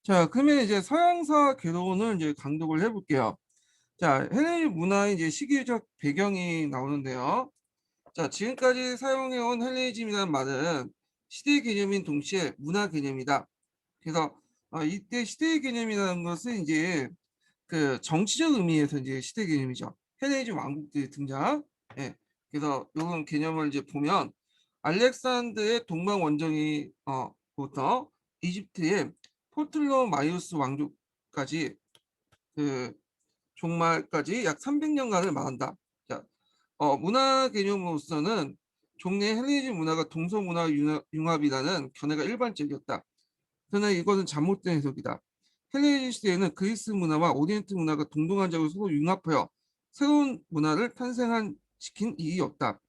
자, 그러면 이제 서양사 개론을 이제 강독을 해볼게요. 자, 헬레니즘 문화의 이제 시기적 배경이 나오는데요. 자, 지금까지 사용해온 헬레니즘이라는 말은 시대 개념인 동시에 문화 개념이다. 그래서 이때 시대 개념이라는 것은 이제 그 정치적 의미에서 이제 시대 개념이죠. 헬레니즘 왕국들의 등장. 예. 그래서 이런 개념을 이제 보면 알렉산더의 동방 원정이 부터 이집트의 포틀로마이오스 왕조까지 그 종말까지 약 300년간을 말한다. 자, 문화 개념으로서는 종래 헬레니즘 문화가 동서 문화 융합이라는 견해가 일반적이었다. 그러나 이것은 잘못된 해석이다. 헬레니즘 시대에는 그리스 문화와 오리엔트 문화가 동등한적으로 서로 융합하여 새로운 문화를 탄생시킨 일이 없다.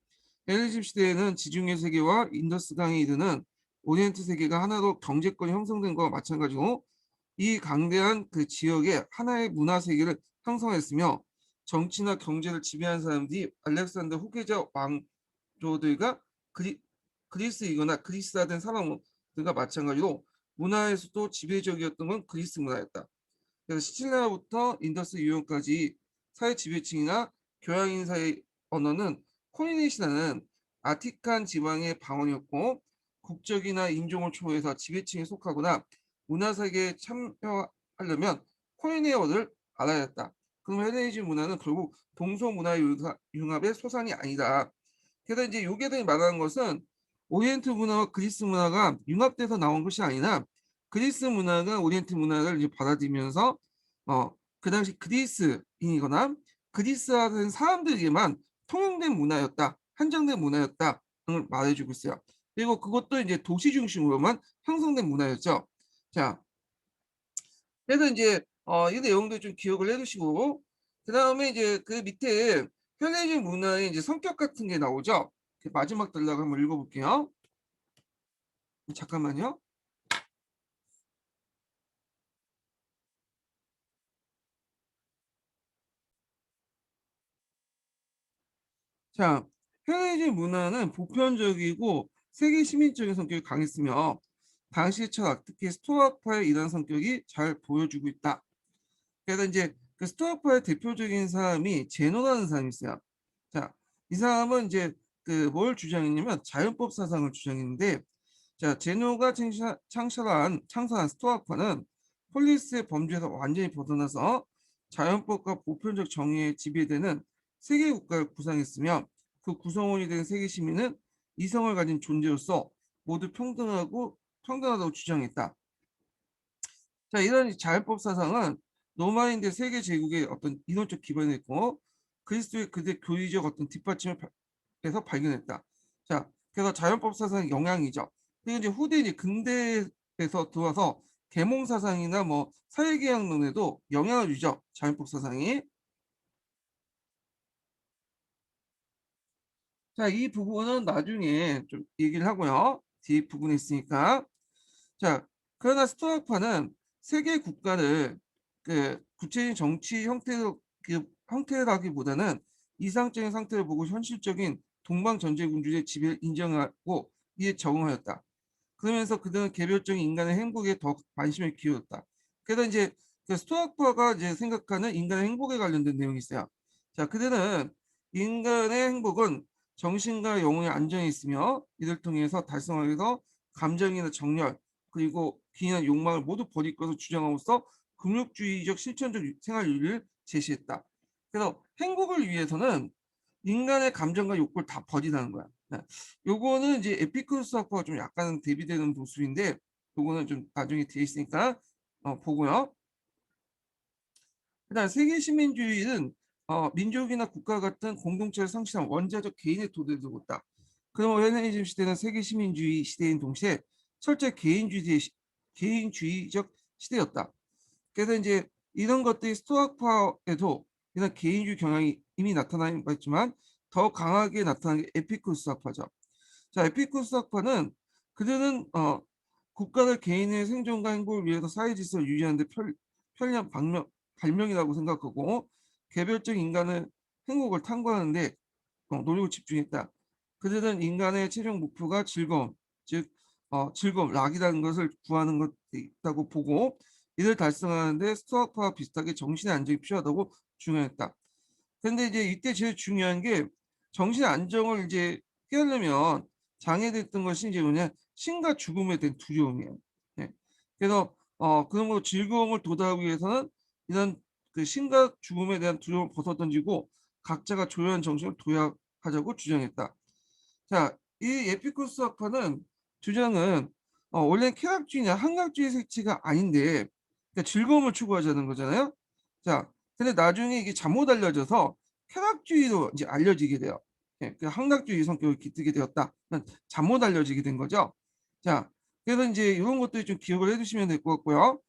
헬레니즘 시대에는 지중해 세계와 인더스강에 이르는 오리엔트 세계가 하나로 경제권이 형성된 것과 마찬가지고 이 강대한 그 지역에 하나의 문화 세계를 형성했으며 정치나 경제를 지배한 사람들이 알렉산더 후계자 왕조들과 그리스이거나 그리스화된 사람들과 마찬가지로 문화에서도 지배적이었던 건 그리스 문화였다. 그래서 시칠리아부터 인더스 유형까지 사회 지배층이나 교양인 사의 언어는 포리네시아는 아틱한 지방의 방언이었고 국적이나 인종을 초월해서 지배층에 속하거나 문화사회에 참여하려면 포리네어를 알아야 했다. 그럼 헬레니즘 문화는 결국 동서문화 융합의 소산이 아니다. 그래서 이제 요게들이 말하는 것은 오리엔트 문화와 그리스 문화가 융합돼서 나온 것이 아니라 그리스 문화가 오리엔트 문화를 이제 받아들이면서 그 당시 그리스인이거나 그리스화된 사람들에게만 통용된 문화였다, 한정된 문화였다를 말해주고 있어요. 그리고 그것도 이제 도시 중심으로만 형성된 문화였죠. 자, 그래서 이제 이 내용도 좀 기억을 해두시고 그 다음에 이제 그 밑에 헬레니즘 문화의 이제 성격 같은 게 나오죠. 마지막 단락 한번 읽어볼게요. 잠깐만요. 자, 헬레니즘 문화는 보편적이고 세계 시민적인 성격이 강했으며 당시 철학, 특히 스토아파의 이러한 성격이 잘 보여주고 있다. 그래서 이제 그 스토아파의 대표적인 사람이 제노라는 사람이 있어요. 자, 이 사람은 이제 그 뭘 주장했냐면 자연법 사상을 주장했는데, 자, 제노가 창설한 스토아파는 폴리스의 범죄에서 완전히 벗어나서 자연법과 보편적 정의에 지배되는 세계 국가를 구상했으며 그 구성원이 된 세계 시민은 이성을 가진 존재로서 모두 평등하다고 주장했다. 자, 이런 자연법 사상은 로마인대 세계 제국의 어떤 이론적 기반이 있고 그리스도의 그대 교리적 어떤 뒷받침을 해서 발견했다. 자, 그래서 자연법 사상의 영향이죠. 그리고 이제 후대 이제 근대에서 들어와서 계몽 사상이나 뭐 사회계약론에도 영향을 주죠. 자연법 사상이. 자, 이 부분은 나중에 좀 얘기를 하고요. 뒤 부분에 있으니까. 자, 그러나 스토아파는 세계 국가를 그 구체적인 정치 형태라기보다는 이상적인 상태를 보고 현실적인 동방 전제군주의 지배를 인정하고 이에 적응하였다. 그러면서 그들은 개별적인 인간의 행복에 더 관심을 기울였다. 그래서 이제 그 스토아파가 이제 생각하는 인간의 행복에 관련된 내용이 있어요. 자, 그들은 인간의 행복은 정신과 영혼의 안정이 있으며 이를 통해서 달성하기 위해서 감정이나 정열 그리고 기이한 욕망을 모두 버릴 것을 주장함으로써 금욕주의적 실천적 생활 윤리를 제시했다. 그래서 행복을 위해서는 인간의 감정과 욕구를 다 버리라는 거야. 네. 요거는 이제 에피쿠로스 학과가 좀 약간 대비되는 모습인데 요거는 좀 나중에 뒤에 있으니까 보고요. 그다음 세계 시민주의는 민족이나 국가 같은 공동체를 상실한 원자적 개인의 도대를 두고 있다. 그럼 헬레니즘 시대는 세계 시민주의 시대인 동시에 철저히 개인주의적 시대였다. 그래서 이제 이런 것들이 스토아파에도 이런 개인주의 경향이 이미 나타나는 바 있지만 더 강하게 나타나는 게 에피쿠로스 학파죠. 자, 에피쿠로스 학파는 그들은 국가를 개인의 생존과 행복을 위해서 사회 질서를 유지하는 데 편리한 발명이라고 생각하고 개별적 인간의 행복을 탐구하는데 노력을 집중했다. 그들은 인간의 최종 목표가 즐거움, 즉 즐거움, 락이라는 것을 구하는 것이 있다고 보고 이를 달성하는데 수학파와 비슷하게 정신의 안정이 필요하다고 주장했다. 근데 이제 이때 제일 중요한 게 정신의 안정을 이제 피하려면 장애됐던 것이 이제 뭐냐 신과 죽음에 대한 두려움이에요. 네. 그래서 그런 거 즐거움을 도달하기 위해서는 이런 그 신과 죽음에 대한 두려움을 벗어던지고 각자가 조용한 정신을 도약하자고 주장했다. 자, 이 에피쿠스 학파는 주장은 원래 쾌락주의냐 한각주의 색채가 아닌데 그러니까 즐거움을 추구하자는 거잖아요. 자, 근데 나중에 이게 잘못 알려져서 쾌락주의로 이제 알려지게 돼요. 예, 그 한각주의 성격을 깃들게 되었다. 잘못 알려지게 된 거죠. 자, 그래서 이제 이런 것들 좀 기억을 해두시면 될 것 같고요.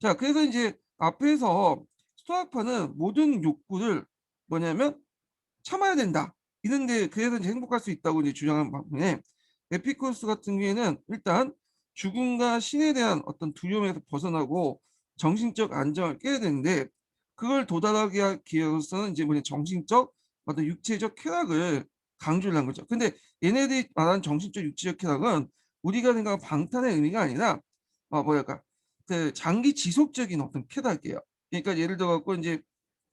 자, 그래서 이제 앞에서 수학파는 모든 욕구를 뭐냐면 참아야 된다. 이런데 그래서 이제 행복할 수 있다고 이제 주장하는 반면에 에피쿠스 같은 경우에는 일단 죽음과 신에 대한 어떤 두려움에서 벗어나고 정신적 안정을 깨야 되는데 그걸 도달하기 위해서는 이제 뭐냐 정신적 어떤 육체적 쾌락을 강조를 한 거죠. 근데 얘네들이 말하는 정신적 육체적 쾌락은 우리가 생각하는 방탄의 의미가 아니라 뭐랄까 그 장기 지속적인 어떤 쾌락이에요. 그러니까 예를 들어 갖고 이제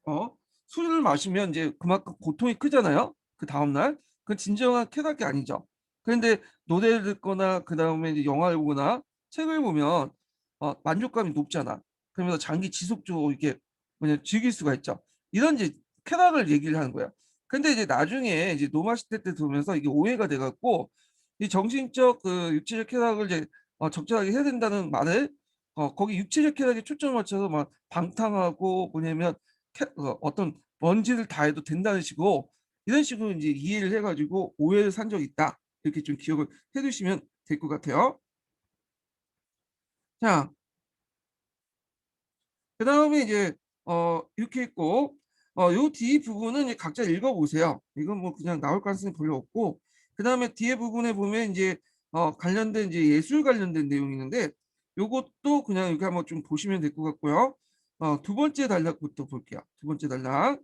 어 술을 마시면 이제 그만큼 고통이 크잖아요. 그 다음날. 그건 진정한 쾌락이 아니죠. 그런데 노래를 듣거나 그다음에 이제 영화를 보거나 책을 보면 만족감이 높잖아. 그러면서 장기 지속적으로 이렇게 뭐냐 즐길 수가 있죠. 이런 이제 쾌락을 얘기를 하는 거야. 근데 이제 나중에 이제 노마 시대 때 들으면서 이게 오해가 돼 갖고 이 정신적 그 육체적 쾌락을 이제 적절하게 해야 된다는 말을 거기 육체적 쾌락에 초점을 맞춰서 막 방탕하고 뭐냐면 어떤 먼지를 다 해도 된다는 식으로 이런 식으로 이제 이해를 해가지고 오해를 산 적이 있다. 이렇게 좀 기억을 해두시면 될 것 같아요. 자, 그 다음에 이제 이렇게 있고 요 뒤 부분은 이제 각자 읽어보세요. 이건 뭐 그냥 나올 가능성이 별로 없고 그 다음에 뒤에 부분에 보면 이제 관련된 이제 예술 관련된 내용이 있는데 요것도 그냥 이렇게 한번 좀 보시면 될 것 같고요. 두 번째 단락부터 볼게요. 두 번째 단락.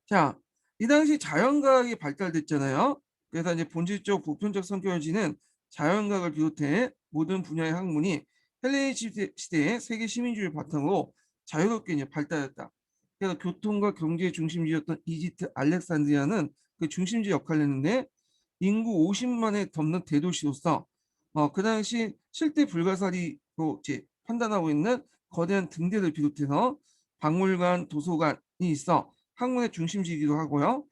자, 이 당시 자연과학이 발달됐잖아요. 그래서 이제 본질적 보편적 성격을 지닌 자연과학을 비롯해 모든 분야의 학문이 헬레니 시대의 세계 시민주의를 바탕으로 자유롭게 이제 발달했다. 그래서 교통과 경제의 중심지였던 이집트 알렉산드리아는 그 중심지 역할을 했는데 인구 50만에 덮는 대도시로서 그 당시 실제 불가사리로 이제 판단하고 있는 거대한 등대를 비롯해서 박물관, 도서관이 있어 학문의 중심지이기도 하고요.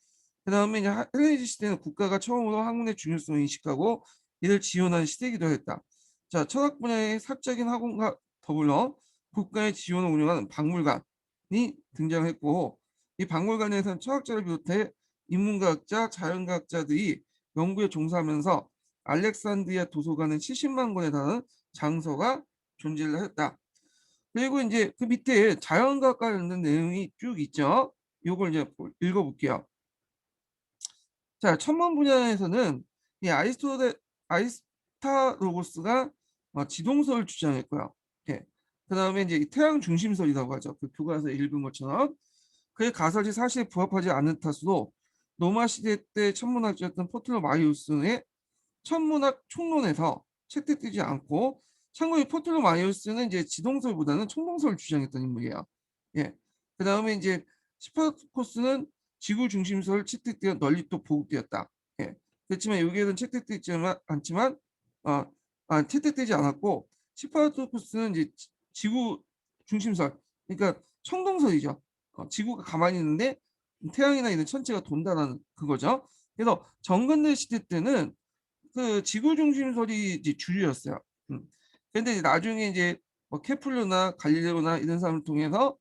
그 다음에 이제 헬레니즘 시대는 국가가 처음으로 학문의 중요성을 인식하고 이를 지원하는 시대이기도 했다. 자, 철학 분야의 사적인 학원과 더불어 국가의 지원을 운영하는 박물관이 등장했고 이 박물관에서는 철학자를 비롯해 인문과학자, 자연과학자들이 연구에 종사하면서 알렉산드리아 도서관은 70만 권에 달하는 장서가 존재를 했다. 그리고 이제 그 밑에 자연과학 관련된 내용이 쭉 있죠. 요걸 이제 읽어볼게요. 자, 천문 분야에서는 이 아리스타로고스가 지동설을 주장했고요. 예. 그 다음에 이제 이 태양 중심설이라고 하죠. 그 교과서에 읽은 것처럼 그의 가설이 사실에 부합하지 않는 탓으로 로마 시대 때 천문학자였던 포틀로마이오스의 천문학 총론에서 채택되지 않고 참고로 포틀로마이오스는 이제 지동설보다는 총동설을 주장했던 인물이에요. 예. 그 다음에 이제 스파르쿠스는 지구 중심설 채택되어 널리 또 보급되었다. 예. 그렇지만 여기에는 채택되지 않지만 채택되지 않았고 스파르쿠스는 이제 지구 중심설 그러니까 청동설이죠. 지구가 가만히 있는데 태양이나 이런 천체가 돈다는 그거죠. 그래서 정근대 시대 때는 그 지구 중심설이 이제 주류였어요. 근데 이제 나중에 이제 뭐 케플러나 갈릴레오나 이런 사람을 통해서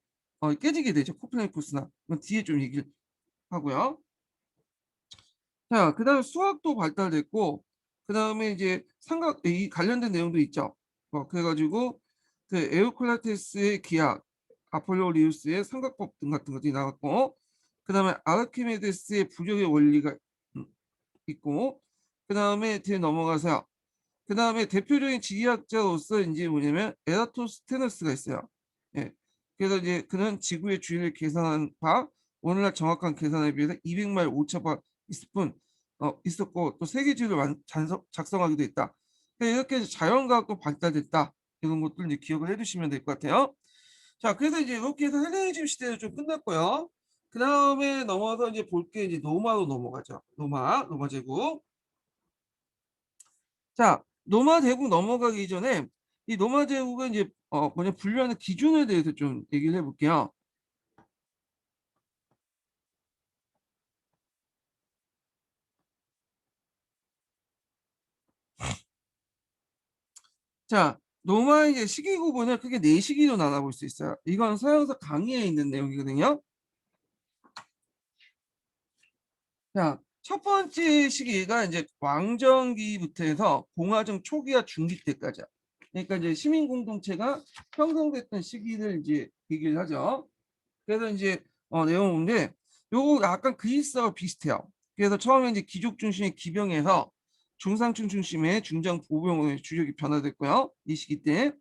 깨지게 되죠. 코페르니쿠스나. 이건 뒤에 좀 얘기를 하고요. 자, 그다음에 수학도 발달됐고, 그다음에 이제 삼각 이 관련된 내용도 있죠. 그래가지고 그 에우클라테스의 기하, 아폴로리우스의 삼각법 등 같은 것들이 나왔고, 그다음에 아르키메데스의 부력의 원리가 음, 있고, 그다음에 뒤에 넘어가서 그다음에 대표적인 지리학자로서 이제 뭐냐면 에라토스테네스가 있어요. 예. 그래서 이제 그는 지구의 주위를 계산한 바 오늘날 정확한 계산에 비해서 200마일 오차가 있을 뿐 있었고 또 세계지를 작성하기도 했다. 그러니까 이렇게 자연과학도 발달됐다. 이런 것들 이제 기억을 해두시면 될 것 같아요. 자, 그래서 이제 이렇게 해서 헬레니즘 시대는 좀 끝났고요. 그 다음에 넘어서 이제 볼 게 이제 로마로 넘어가죠. 로마 제국. 자, 로마 제국 넘어가기 전에 이 로마 제국은 이제 뭐냐 분류하는 기준에 대해서 좀 얘기를 해볼게요. 자, 로마의 이제 시기 구분을 크게 네 시기로 나눠볼 수 있어요. 이건 서양서 강의에 있는 내용이거든요. 자, 첫 번째 시기가 이제 왕정기부터 해서 공화정 초기와 중기 때까지야. 그러니까 이제 시민 공동체가 형성됐던 시기를 이제 얘기를 하죠. 그래서 이제 내용인데 요거 약간 그리스하고 비슷해요. 그래서 처음에 이제 귀족 중심의 기병에서 중상층 중심의 중장 보병의 주력이 변화됐고요. 이 시기 때.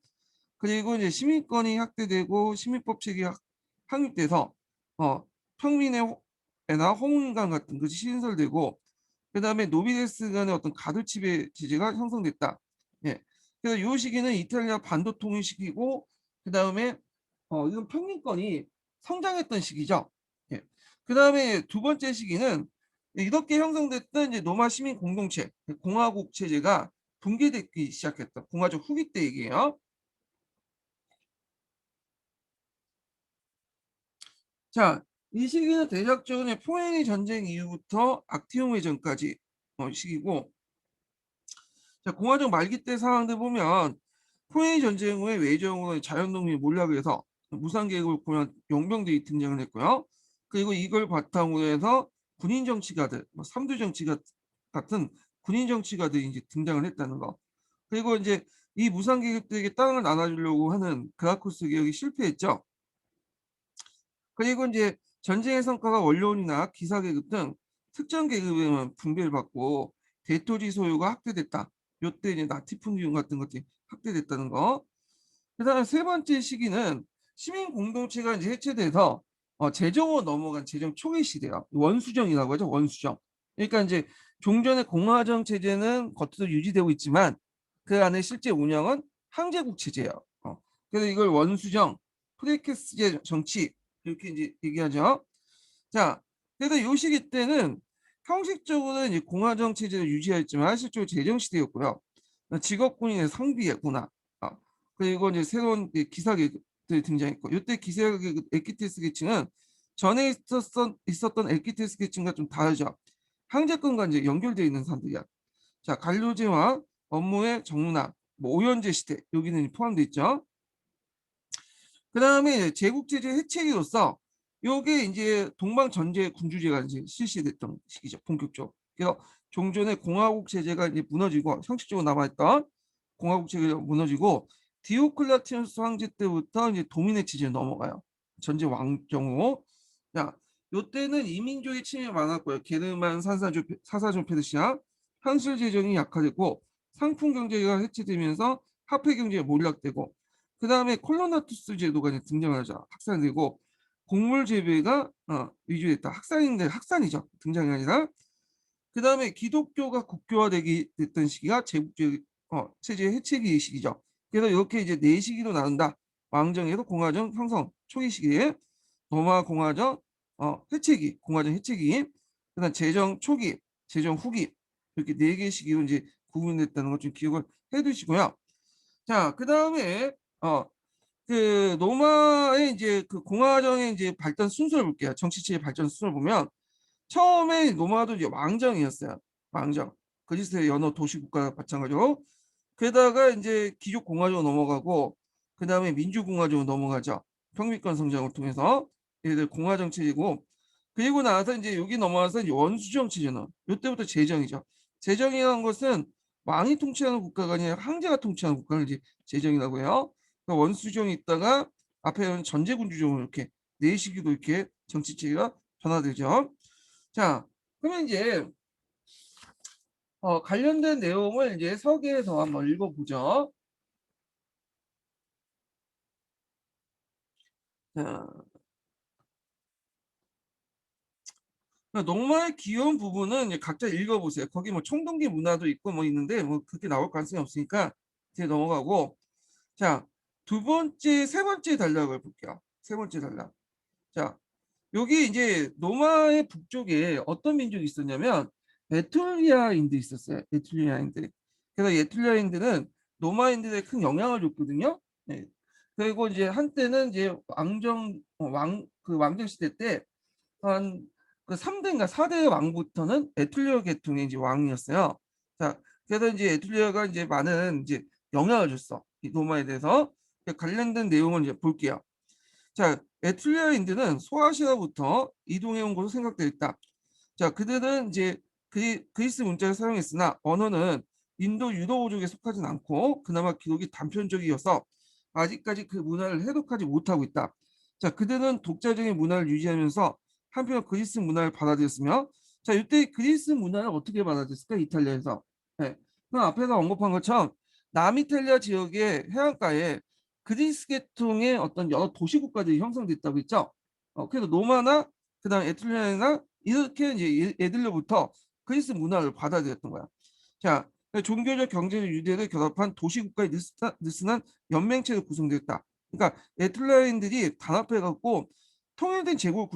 그리고 이제 시민권이 확대되고 시민법 체계가 확립돼서 평민의 나 호문관 같은 것이 신설되고 그다음에 노비데스 간의 어떤 가두치베 제재가 형성됐다. 예. 그래서 이 시기는 이탈리아 반도 통일 시기고 그다음에 이건 평민권이 성장했던 시기죠. 예. 그다음에 두 번째 시기는 이렇게 형성됐던 이제 로마 시민 공동체 공화국 체제가 붕괴되기 시작했다. 공화정 후기 때 얘기예요. 자, 이 시기는 대략적으로 포에니 전쟁 이후부터 악티움 해전까지 시기고, 자, 공화정 말기 때 상황들 보면 포에니 전쟁 후에 외정으로 자연농민이 몰락을 해서 무상계획을 꾸린 용병들이 등장을 했고요. 그리고 이걸 바탕으로 해서 군인 정치가들, 삼두 정치가 같은 군인 정치가들이 이제 등장을 했다는 거. 그리고 이제 이 무상계급들에게 땅을 나눠주려고 하는 그라쿠스 개혁이 실패했죠. 그리고 이제 전쟁의 성과가 원로원이나 기사계급 등 특정 계급에만 분배를 받고 대토지 소유가 확대됐다. 요때 이제 나티풍기운 같은 것들이 확대됐다는 거. 그다음에 세 번째 시기는 시민 공동체가 이제 해체돼서 재정으로 넘어간 재정 초기 시대야. 원수정이라고 하죠. 원수정. 그러니까 이제 종전의 공화정 체제는 겉으로 유지되고 있지만 그 안에 실제 운영은 항제국 체제예요. 그래서 이걸 원수정, 프레케스제 정치 이렇게 이제 얘기하죠. 자, 그래서 요 시기 때는 형식적으로는 이제 공화정 체제를 유지했지만 실제로 재정 시대였고요. 직업군인의 성비했구나. 그리고 이제 새로운 기사계들이 등장했고, 이때 기사계급 에키테스 계층은 전에 있었던 에키테스 계층과 좀 다르죠. 황제권과 이제 연결되어 있는 사람들이야. 자, 관료제와 업무의 정문화, 뭐 오연제 시대 여기는 포함되어 있죠. 그 다음에 제국제제 해체기로서 요게 이제 동방전제 군주제가 이제 실시됐던 시기죠. 본격적으로. 그래서 종전의 공화국 체제가 이제 무너지고 형식적으로 남아있던 공화국 체제가 무너지고 디오클라티누스 황제 때부터 이제 도미네 체제로 넘어가요. 전제 왕정으로. 자, 요때는 이민족의 침입이 많았고요. 게르만, 사사조 페르시아, 현실 재정이 약화되고 상품 경제가 해체되면서 화폐 경제가 몰락되고 그 다음에 콜로나투스 제도가 이제 등장하죠. 학살되고 곡물 재배가 위주됐다. 학살인데 학살이죠. 등장이 아니라. 그 다음에 기독교가 국교화되기 됐던 시기가 제국제 체제 해체기 시기죠. 그래서 이렇게 이제 네 시기로 나눈다. 왕정에서 공화정 형성 초기 시기에 로마 공화정 해체기, 공화정 해체기, 그다음 재정 초기, 재정 후기 이렇게 네 개 시기로 이제 구분됐다는 것 좀 기억을 해두시고요. 자, 그 다음에 그 로마의 이제 그 공화정의 이제 발전 순서를 볼게요. 정치체의 발전 순서를 보면 처음에 로마도 이제 왕정이었어요. 왕정. 그리스의 연어 도시 국가가 마찬가지로. 게다가 이제 귀족 공화정으로 넘어가고 그 다음에 민주공화정으로 넘어가죠. 평민권 성장을 통해서 얘들 공화정 체제고 그리고 나서 이제 여기 넘어가서 이제 원수정 체제는 이때부터 재정이죠. 재정이라는 것은 왕이 통치하는 국가가 아니라 황제가 통치하는 국가를 이제 재정이라고 해요. 그러니까 원수정이 있다가 앞에는 전제군주정으로 이렇게 네 시기도 이렇게 정치 체계가 변화되죠. 자, 그러면 이제 관련된 내용을 이제 서기에서 한번 읽어보죠. 자, 농마의 귀여운 부분은 이제 각자 읽어보세요. 거기 뭐 청동기 문화도 있고 뭐 있는데 뭐 그렇게 나올 가능성이 없으니까 이제 넘어가고 자, 세 번째 단락을 볼게요. 세 번째 단락. 자, 여기 이제 로마의 북쪽에 어떤 민족이 있었냐면 에트루리아인들이 있었어요. 에트루리아인들. 그래서 에트루리아인들은 로마인들에 큰 영향을 줬거든요. 네. 그리고 이제 한때는 이제 왕정 시대 때 한 그 3대인가 4대 왕부터는 에툴리아 계통의 이제 왕이었어요. 자, 그래서 이제 에툴리아가 이제 많은 이제 영향을 줬어. 이 로마에 대해서. 관련된 내용을 이제 볼게요. 자, 에툴리아인들은 소아시아부터 이동해 온 것으로 생각되어 있다. 자, 그들은 이제 그리스 문자를 사용했으나 언어는 인도 유도족에 속하진 않고 그나마 기록이 단편적이어서 아직까지 그 문화를 해독하지 못하고 있다. 자, 그들은 독자적인 문화를 유지하면서 한편 그리스 문화를 받아들였으며, 자, 이때 그리스 문화를 어떻게 받아들였을까? 이탈리아에서. 네. 그 앞에서 언급한 것처럼 남이탈리아 지역의 해안가에 그리스 계통의 어떤 여러 도시국가들이 형성됐다고 했죠. 그래서 로마나 그다음 에트루리아나 이렇게 이제 얘들로부터 그리스 문화를 받아들였던 거야. 자, 종교적 경제적 유대를 결합한 도시국가의 느슨한 연맹체로 구성되었다. 그러니까 에트루리아인들이 단합해갖고 통일된 제국을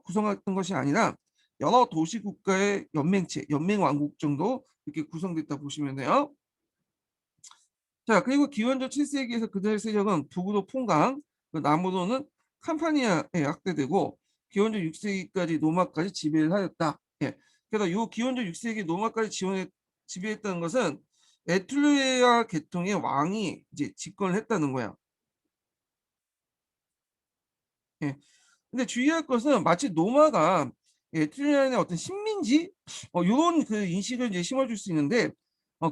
구성했던 것이 아니라 여러 도시국가의 연맹체, 연맹왕국 정도 이렇게 구성됐다 보시면 돼요. 자, 그리고 기원전 7세기에서 그들의 세력은 북으로 퐁강, 남으로는 캄파니아에 확대되고 기원전 6세기까지 로마까지 지배를 하였다. 예. 그래서 이 기원전 6세기 로마까지 지배했다는 것은 에툴리아 계통의 왕이 이제 집권을 했다는 거야. 예. 근데 주의할 것은 마치 로마가 에트리안의 어떤 식민지 이런 그 인식을 이제 심어줄 수 있는데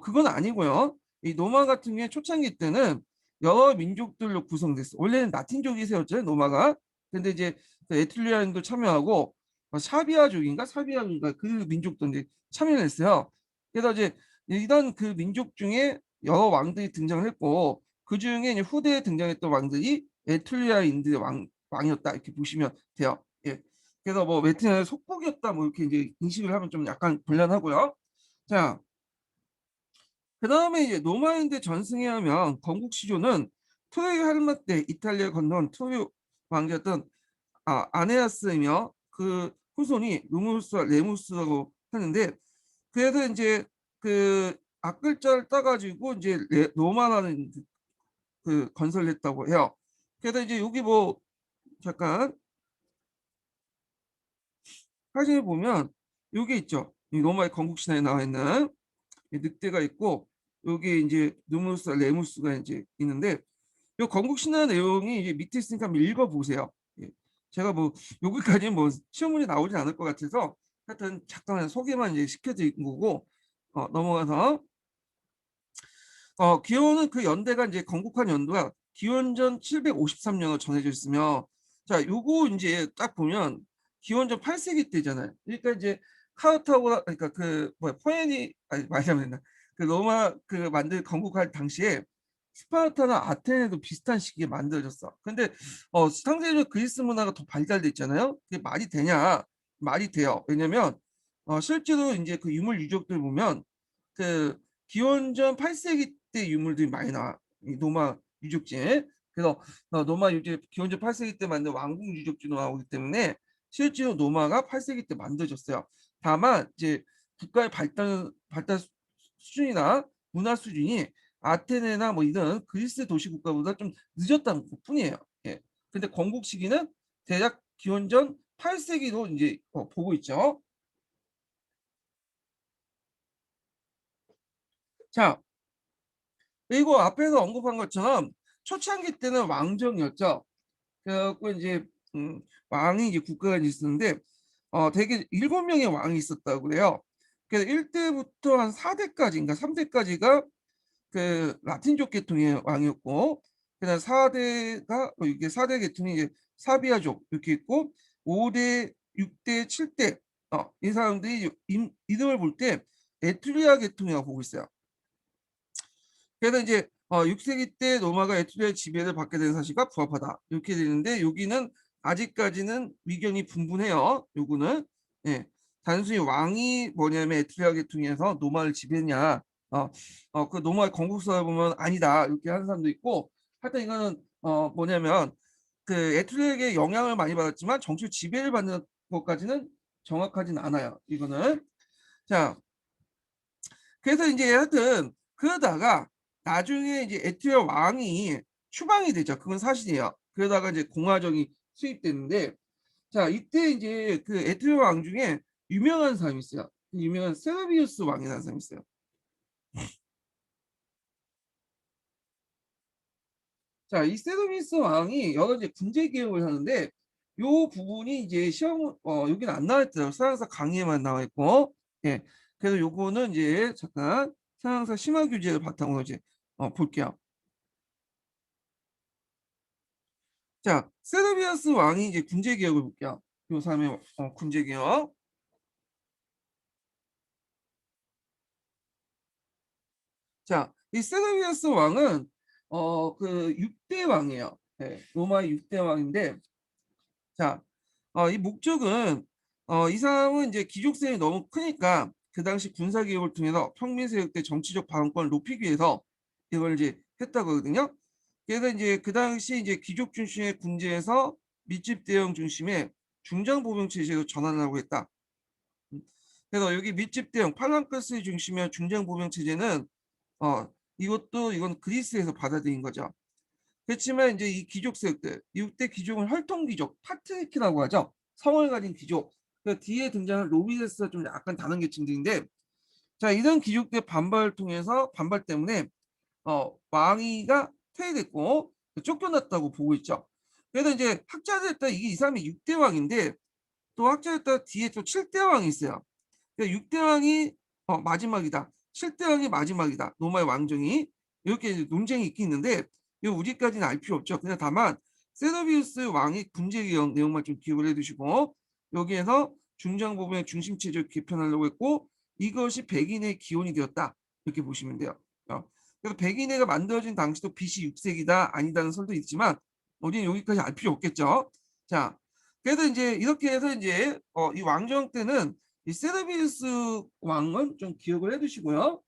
그건 아니고요. 이 로마 같은 경우에 초창기 때는 여러 민족들로 구성됐어. 원래는 라틴족이 세웠죠, 로마가. 근데 이제 그 에트리안도 참여하고 사비아족인가 그 민족도 이제 참여를 했어요. 그래서 이제 이런 그 민족 중에 여러 왕들이 등장을 했고 그 중에 이제 후대에 등장했던 왕들이 에트리아인들의 왕이었다 이렇게 보시면 돼요. 예. 그래서 뭐 베트남의 속국이었다 뭐 이렇게 이제 인식을 하면 좀 약간 곤란하고요. 자, 그다음에 이제 노마인드 전승에 하면 건국 시조는 트로이 할마 때 이탈리아 건너온 트로이 왕이었던 아네아스이며 그 후손이 루무스와 레무스라고 하는데 그래서 이제 그 앞글자를 따가지고 이제 로마라는 그 건설을 했다고 해요. 그래서 이제 여기 뭐 잠깐 사진을 보면 여기 있죠. 이 로마의 건국신화에 나와 있는 이 늑대가 있고 여기 이제 누무스, 레무스가 이제 있는데 이 건국신화 내용이 이제 밑에 있으니까 한번 읽어보세요. 예. 제가 뭐 여기까지는 뭐 시험 문제 나오진 않을 것 같아서 하여튼 잠깐 소개만 이제 시켜드린 거고 넘어가서 기원은 그 연대가 이제 건국한 연도가 기원전 753년으로 전해져 있으며 자 요거 이제 딱 보면 기원전 8세기 때잖아요. 그러니까 이제 카르타고나 그러니까 그 뭐야 포에니 아니 말하면 된다. 그 로마 그 만들 건국할 당시에 스파르타나 아테네도 비슷한 시기에 만들어졌어. 근데 상대적으로 그리스 문화가 더 발달돼 있잖아요. 그게 말이 되냐? 말이 돼요. 왜냐면 실제로 이제 그 유물 유적들 보면 그 기원전 8세기 때 유물들이 많이 나와. 이 노마 유적지에. 그래서 노마 유적 기원전 8세기 때 만든 왕궁 유적지도 나오기 때문에 실제로 노마가 8세기 때 만들어졌어요. 다만 이제 국가의 발달 수준이나 문화 수준이 아테네나 뭐 이런 그리스 도시 국가보다 좀 늦었다는 것뿐이에요. 예. 근데 건국 시기는 대략 기원전 8세기로 이제 보고 있죠. 자, 그리고 앞에서 언급한 것처럼 초창기 때는 왕정이었죠. 그래갖고 이제 왕이 이제 국가가 있었는데 대개 7명의 왕이 있었다고 그래요. 그래서 1대부터 한 4대까지인가 3대까지가 그 라틴족 계통의 왕이었고 그다음 4대가 이게 4대 계통이 이제 사비아족 이렇게 있고 5대, 6대, 7대 이 사람들이 이름을 볼 때 에투리아 계통이라고 보고 있어요. 그래서 이제 6세기 때 로마가 에투리아의 지배를 받게 된 사실과 부합하다 이렇게 되는데 여기는 아직까지는 의견이 분분해요. 요거는 예. 단순히 왕이 뭐냐면 에투리아 계통에서 로마를 지배했냐 그 노마의 건국사를 보면 아니다 이렇게 하는 사람도 있고, 하여튼 이거는 뭐냐면 그 에트리에게 영향을 많이 받았지만 정치 지배를 받는 것까지는 정확하진 않아요. 이거는. 자, 그래서 이제 하여튼 그러다가 나중에 이제 에트리아 왕이 추방이 되죠. 그건 사실이에요. 그러다가 이제 공화정이 수립됐는데, 자, 이때 이제 그 에트리아 왕 중에 유명한 사람이 있어요. 유명한 세르비우스 왕이라는 사람이 있어요. 자, 이 세르비우스 왕이 여러 이제 군제 개혁을 하는데 요 부분이 이제 시험 여기는 안 나와 있더라고요. 서양사 강의에만 나와 있고. 예. 그래서 요거는 이제 잠깐 서양사 심화 규제를 바탕으로 이제 볼게요. 자, 세르비우스 왕이 이제 군제 개혁을 볼게요. 요 사람의 군제 개혁. 자, 이 세르비우스 왕은 그 6대 왕이에요. 네, 로마의 6대 왕인데, 자, 이 목적은 이 사람은 이제 귀족 세력이 너무 크니까 그 당시 군사 개혁을 통해서 평민 세력 대 정치적 발언권을 높이기 위해서 이걸 이제 했다고 하거든요. 그래서 이제 그 당시 이제 귀족 중심의 군제에서 밀집 대형 중심의 중장 보병 체제로 전환하고 했다. 그래서 여기 밀집 대형 팔랑크스 중심의 중장 보병 체제는 이건 그리스에서 받아들인 거죠. 그렇지만 이제 이 귀족 세력들, 6대 귀족은 혈통 귀족, 파트리키라고 하죠. 성을 가진 귀족. 그 뒤에 등장한 로비데스가 좀 약간 다른 계층들인데, 자, 이런 귀족들 반발 때문에 왕위가 퇴위됐고 쫓겨났다고 보고 있죠. 그래서 이제 학자들 따라 이게 이 사람이 6대 왕인데, 또 학자들 따라 뒤에 또 7대 왕이 있어요. 6대 왕이 마지막이다. 7대 왕이 마지막이다. 로마의 왕정이. 이렇게 논쟁이 있긴 있는데 이거 우리까지는 알 필요 없죠. 그냥 다만 세르비우스 왕의 군제 개혁 내용만 좀 기억을 해두시고, 여기에서 중장보병의 중심 체제를 개편하려고 했고 이것이 백인의 기원이 되었다. 이렇게 보시면 돼요. 그래서 백인회가 만들어진 당시도 BC 6세기다 아니다는 설도 있지만 우리는 여기까지 알 필요 없겠죠. 자, 그래서 이제 이렇게 해서 이제 이 왕정 때는 이 세르비우스 왕은 좀 기억을 해두시고요.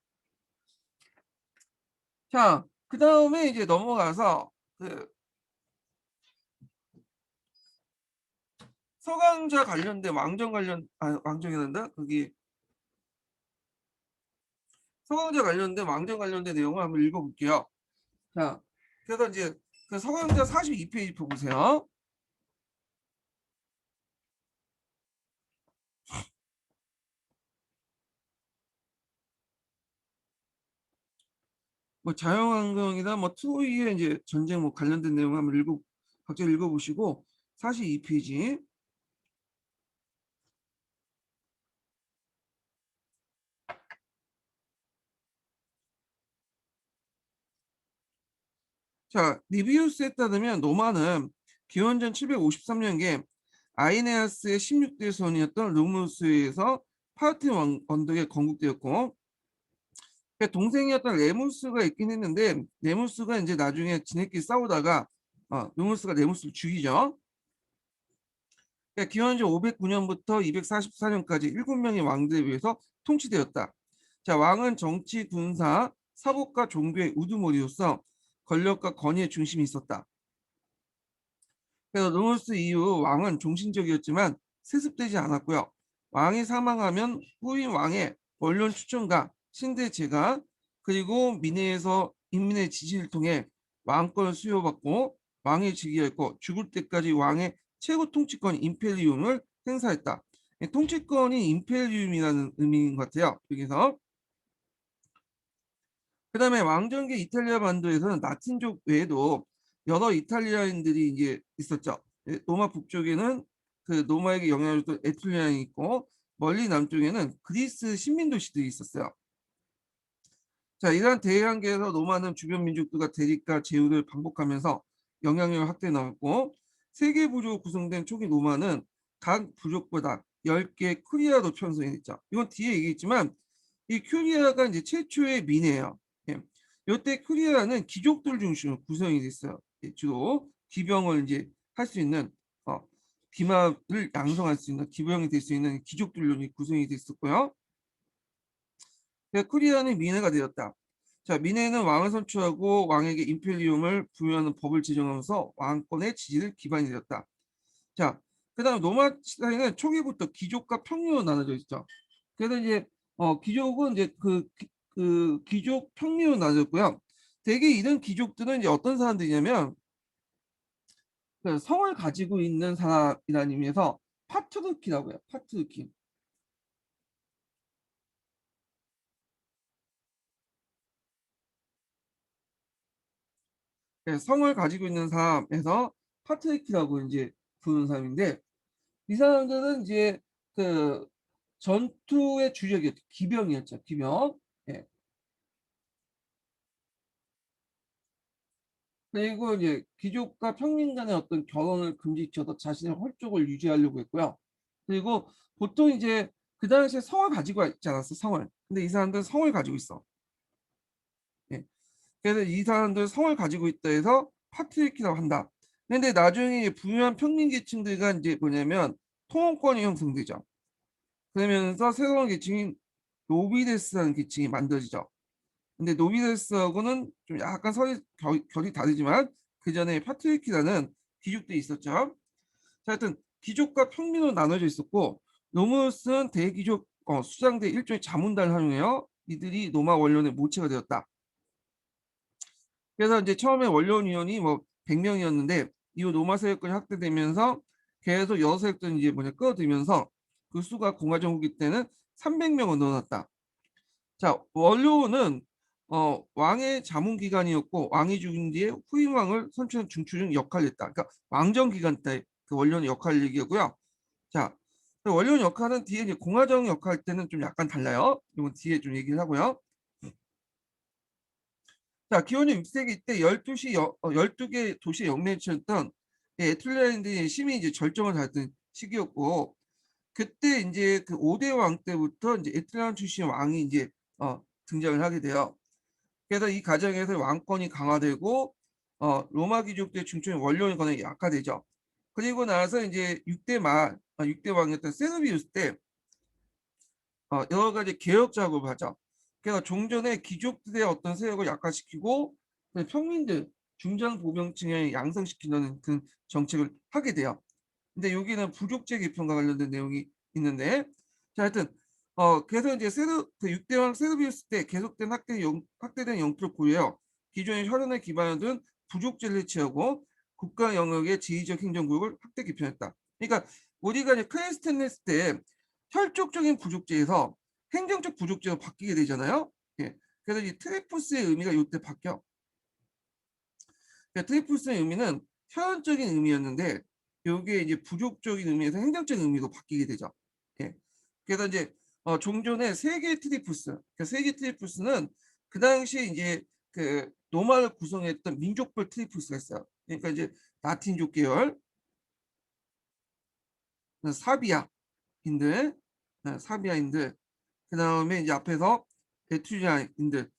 자, 그 다음에 이제 넘어가서 그 서강자 관련된 왕정 관련 왕정이란다 거기 서강자 관련된 왕정 관련된 내용을 한번 읽어볼게요. 자, 그래서 이제 그 서강자 42페이지 보세요. 뭐 자연환경이나 뭐 트로이의 이제 전쟁 뭐 관련된 내용 한번 각자 읽어보시고 42페이지. 자, 리비우스에 따르면 로마는 기원전 753년에 아이네아스의 16대 손이었던 루무스에서 파르틴 언덕에 건국되었고, 동생이었던 레무스가 있긴 했는데 레무스가 이제 나중에 지네끼리 싸우다가 루무스가 레무스를 죽이죠. 기원전 509년부터 244년까지 7명의 왕들에 의해서 통치되었다. 자, 왕은 정치, 군사, 사법과 종교의 우두머리로서 권력과 권위의 중심이 있었다. 그래서 루무스 이후 왕은 종신적이었지만 세습되지 않았고요. 왕이 사망하면 후임 왕의 원론 추천과 신대 제가 그리고 민회에서 인민의 지지를 통해 왕권을 수여받고 왕의 즉위했고 죽을 때까지 왕의 최고 통치권 임페리움을 행사했다. 통치권이 임페리움이라는 의미인 것 같아요. 여기서 그다음에 왕정기 이탈리아 반도에서는 라틴족 외에도 여러 이탈리아인들이 이제 있었죠. 로마 북쪽에는 그 로마에게 영향을 줬던 에툴리아인이 있고 멀리 남쪽에는 그리스 신민 도시들이 있었어요. 자, 이러한 대관계에서 로마는 주변 민족들과 대립과 제휴를 반복하면서 영향력을 확대해 나갔고 세계 부족으로 구성된 초기 로마는 각 부족보다 10개 쿠리아로 편성했죠. 이건 뒤에 얘기했지만 이 쿠리아가 이제 최초의 민이에요. 예. 이때 쿠리아는 귀족들 중심으로 구성이 됐어요. 예, 주로 기병을 이제 할 수 있는 기마를 양성할 수 있는 기병이 될 수 있는 귀족들로 구성이 됐었고요. 그래서 쿠리아는 민해가 되었다. 자, 민해는 왕을 선출하고 왕에게 임페리움을 부여하는 법을 제정하면서 왕권의 지지를 기반이 되었다. 자, 그다음 로마 시대에는 초기부터 귀족과 평민으로 나눠져 있죠. 그래서 이제 귀족은 이제 그 귀족 평민으로 나눠졌고요. 대개 이런 귀족들은 이제 어떤 사람들이냐면 그 성을 가지고 있는 사람이라는 의미에서 파트르키라고 해요. 파트르키. 네, 성을 가지고 있는 사람에서 파트리키라고 이제 부르는 사람인데 이 사람들은 이제 그 전투의 주력이었죠. 기병이었죠. 기병. 예. 그리고 이제 귀족과 평민 간의 어떤 결혼을 금지시켜서 자신의 혈족을 유지하려고 했고요. 그리고 보통 이제 그 당시에 성을 가지고 있지 않았어, 성을. 근데 이 사람들은 성을 가지고 있어. 예. 그래서 이 사람들 성을 가지고 있다 해서 파트리키라고 한다. 근데 나중에 부유한 평민 계층들과 이제 뭐냐면 통원권이 형성되죠. 그러면서 새로운 계층인 노비데스라는 계층이 만들어지죠. 근데 노비데스하고는 좀 약간 결이 다르지만 그 전에 파트리키라는 귀족들이 있었죠. 자, 하여튼 귀족과 평민으로 나눠져 있었고 노무스는 대귀족 수장대 일종의 자문단을 활용해요. 이들이 로마 원론의 모체가 되었다. 그래서 이제 처음에 원로원 위원이 뭐 100명이었는데 이후 로마 세력권이 확대되면서 계속 여러 세력들이 이제 뭐냐 끌어들면서 그 수가 공화정 후기 때는 300명을 늘어났다. 자, 원로원은 왕의 자문 기관이었고 왕이 죽은 뒤에 후임 왕을 선출한 중추적 역할을 했다. 그러니까 왕정 기간 때 그 원로원의 역할 얘기고요. 자, 그 원로원 역할은 뒤에 이제 공화정 역할 때는 좀 약간 달라요. 이건 뒤에 좀 얘기를 하고요. 자, 기원전 6세기 때 12개 도시에 영내에 치렀던 에툴리아인들이 심히 이제 절정을 다했던 시기였고, 그때 이제 그 5대 왕 때부터 이제 에툴리안 출신 왕이 이제 등장을 하게 돼요. 그래서 이 과정에서 왕권이 강화되고, 로마 귀족들의 중심의 원로의 권한이 약화되죠. 그리고 나서 이제 6대 왕이었던 세르비우스 때 여러 가지 개혁 작업을 하죠. 그래서 종전에 귀족들의 어떤 세력을 약화시키고 평민들, 중장 보병층을 양성시키는 그 정책을 하게 돼요. 근데 여기는 부족제 개편과 관련된 내용이 있는데, 자, 하여튼 그래서 이제 그 6대왕 세르비우스 때 계속된 확대된 영토를 고려해요. 기존의 혈연에 기반을 둔 부족제를 해체하고 국가 영역의 지휘적 행정구역을 확대 개편했다. 그러니까 우리가 이제 클린스텐네스 때 혈족적인 부족제에서 행정적 부족제로 바뀌게 되잖아요. 예. 그래서 이 트리푸스의 의미가 이때 바뀌어. 그러니까 트리푸스의 의미는 혈연적인 의미였는데 여기에 이제 부족적인 의미에서 행정적인 의미로 바뀌게 되죠. 예. 그래서 이제 종전에 세계 트리푸스, 그 세계 트리푸스는 그 당시에 이제 그 로마를 구성했던 민족별 트리푸스가 있어요. 그러니까 이제 라틴족 계열, 사비아인들, 사비아인들, 그 다음에 이제 앞에서 에투리아인들,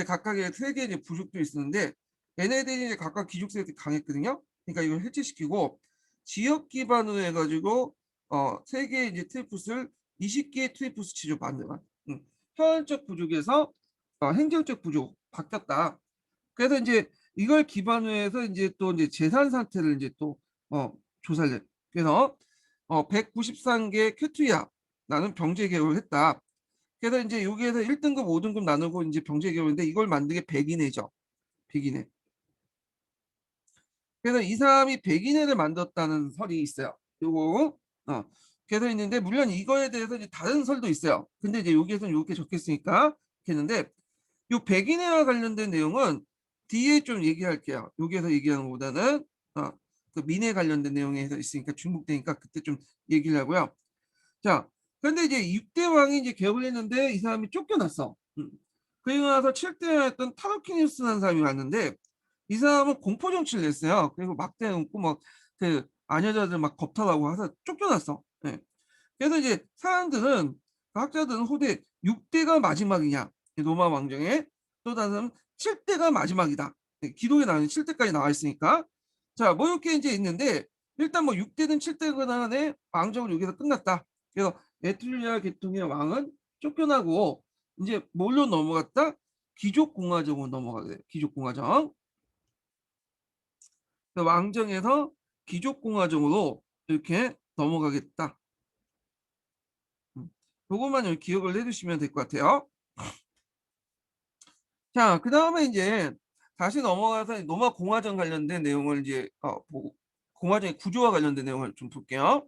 각각의 세 개의 이제 부족도 있었는데 얘네들이 이제 각각 귀족 세력이 강했거든요. 그러니까 이걸 해체시키고 지역 기반으로 해가지고 세 개의 이제 트리푸스를 20개의 트리푸스 지조 만들어. 혈연적 부족에서 행정적 부족 바뀌었다. 그래서 이제 이걸 기반으로 해서 이제 또 이제 재산 상태를 이제 또 조사를 해. 그래서 193개 큐트리아라는 병제 개혁을 했다. 그래서 이제 여기에서 1등급, 5등급 나누고 이제 병제 개혁인데 이걸 만든 게 백인회죠. 백인회. 그래서 이 사람이 백인회를 만들었다는 설이 있어요. 요거 그래서 있는데 물론 이거에 대해서 이제 다른 설도 있어요. 근데 이제 여기에서는 이렇게 적혔으니까 이렇게 했는데 요 백인회와 관련된 내용은 뒤에 좀 얘기할게요. 여기에서 얘기하는 것보다는 그 민회 관련된 내용에서 있으니까 중복되니까 그때 좀 얘기를 하고요. 자, 근데 이제 6대 왕이 이제 개업을 했는데 이 사람이 쫓겨났어. 그리고 나서 7대 왕이었던 타르퀴니우스라는 사람이 왔는데 이 사람은 공포 정치를 냈어요. 그리고 막대 웃고 막그 아녀자들 막 겁탈하고 해서 쫓겨났어. 예. 그래서 이제 사람들은 학자들은 후대 6대가 마지막이냐 로마 왕정에 또 다른 7대가 마지막이다. 기록에 나오는 7대까지 나와 있으니까 자 뭐 이렇게 이제 있는데 일단 뭐 6대든 7대든 간에 왕정은 여기서 끝났다. 그래서 에트루리아 계통의 왕은 쫓겨나고 이제 뭘로 넘어갔다? 귀족공화정으로 넘어가게 돼요. 귀족공화정. 왕정에서 귀족공화정으로 이렇게 넘어가겠다. 요것만 기억을 해두시면 될 것 같아요. 자, 그 다음에 이제 다시 넘어가서 로마 공화정 관련된 내용을 이제 공화정의 구조와 관련된 내용을 좀 볼게요.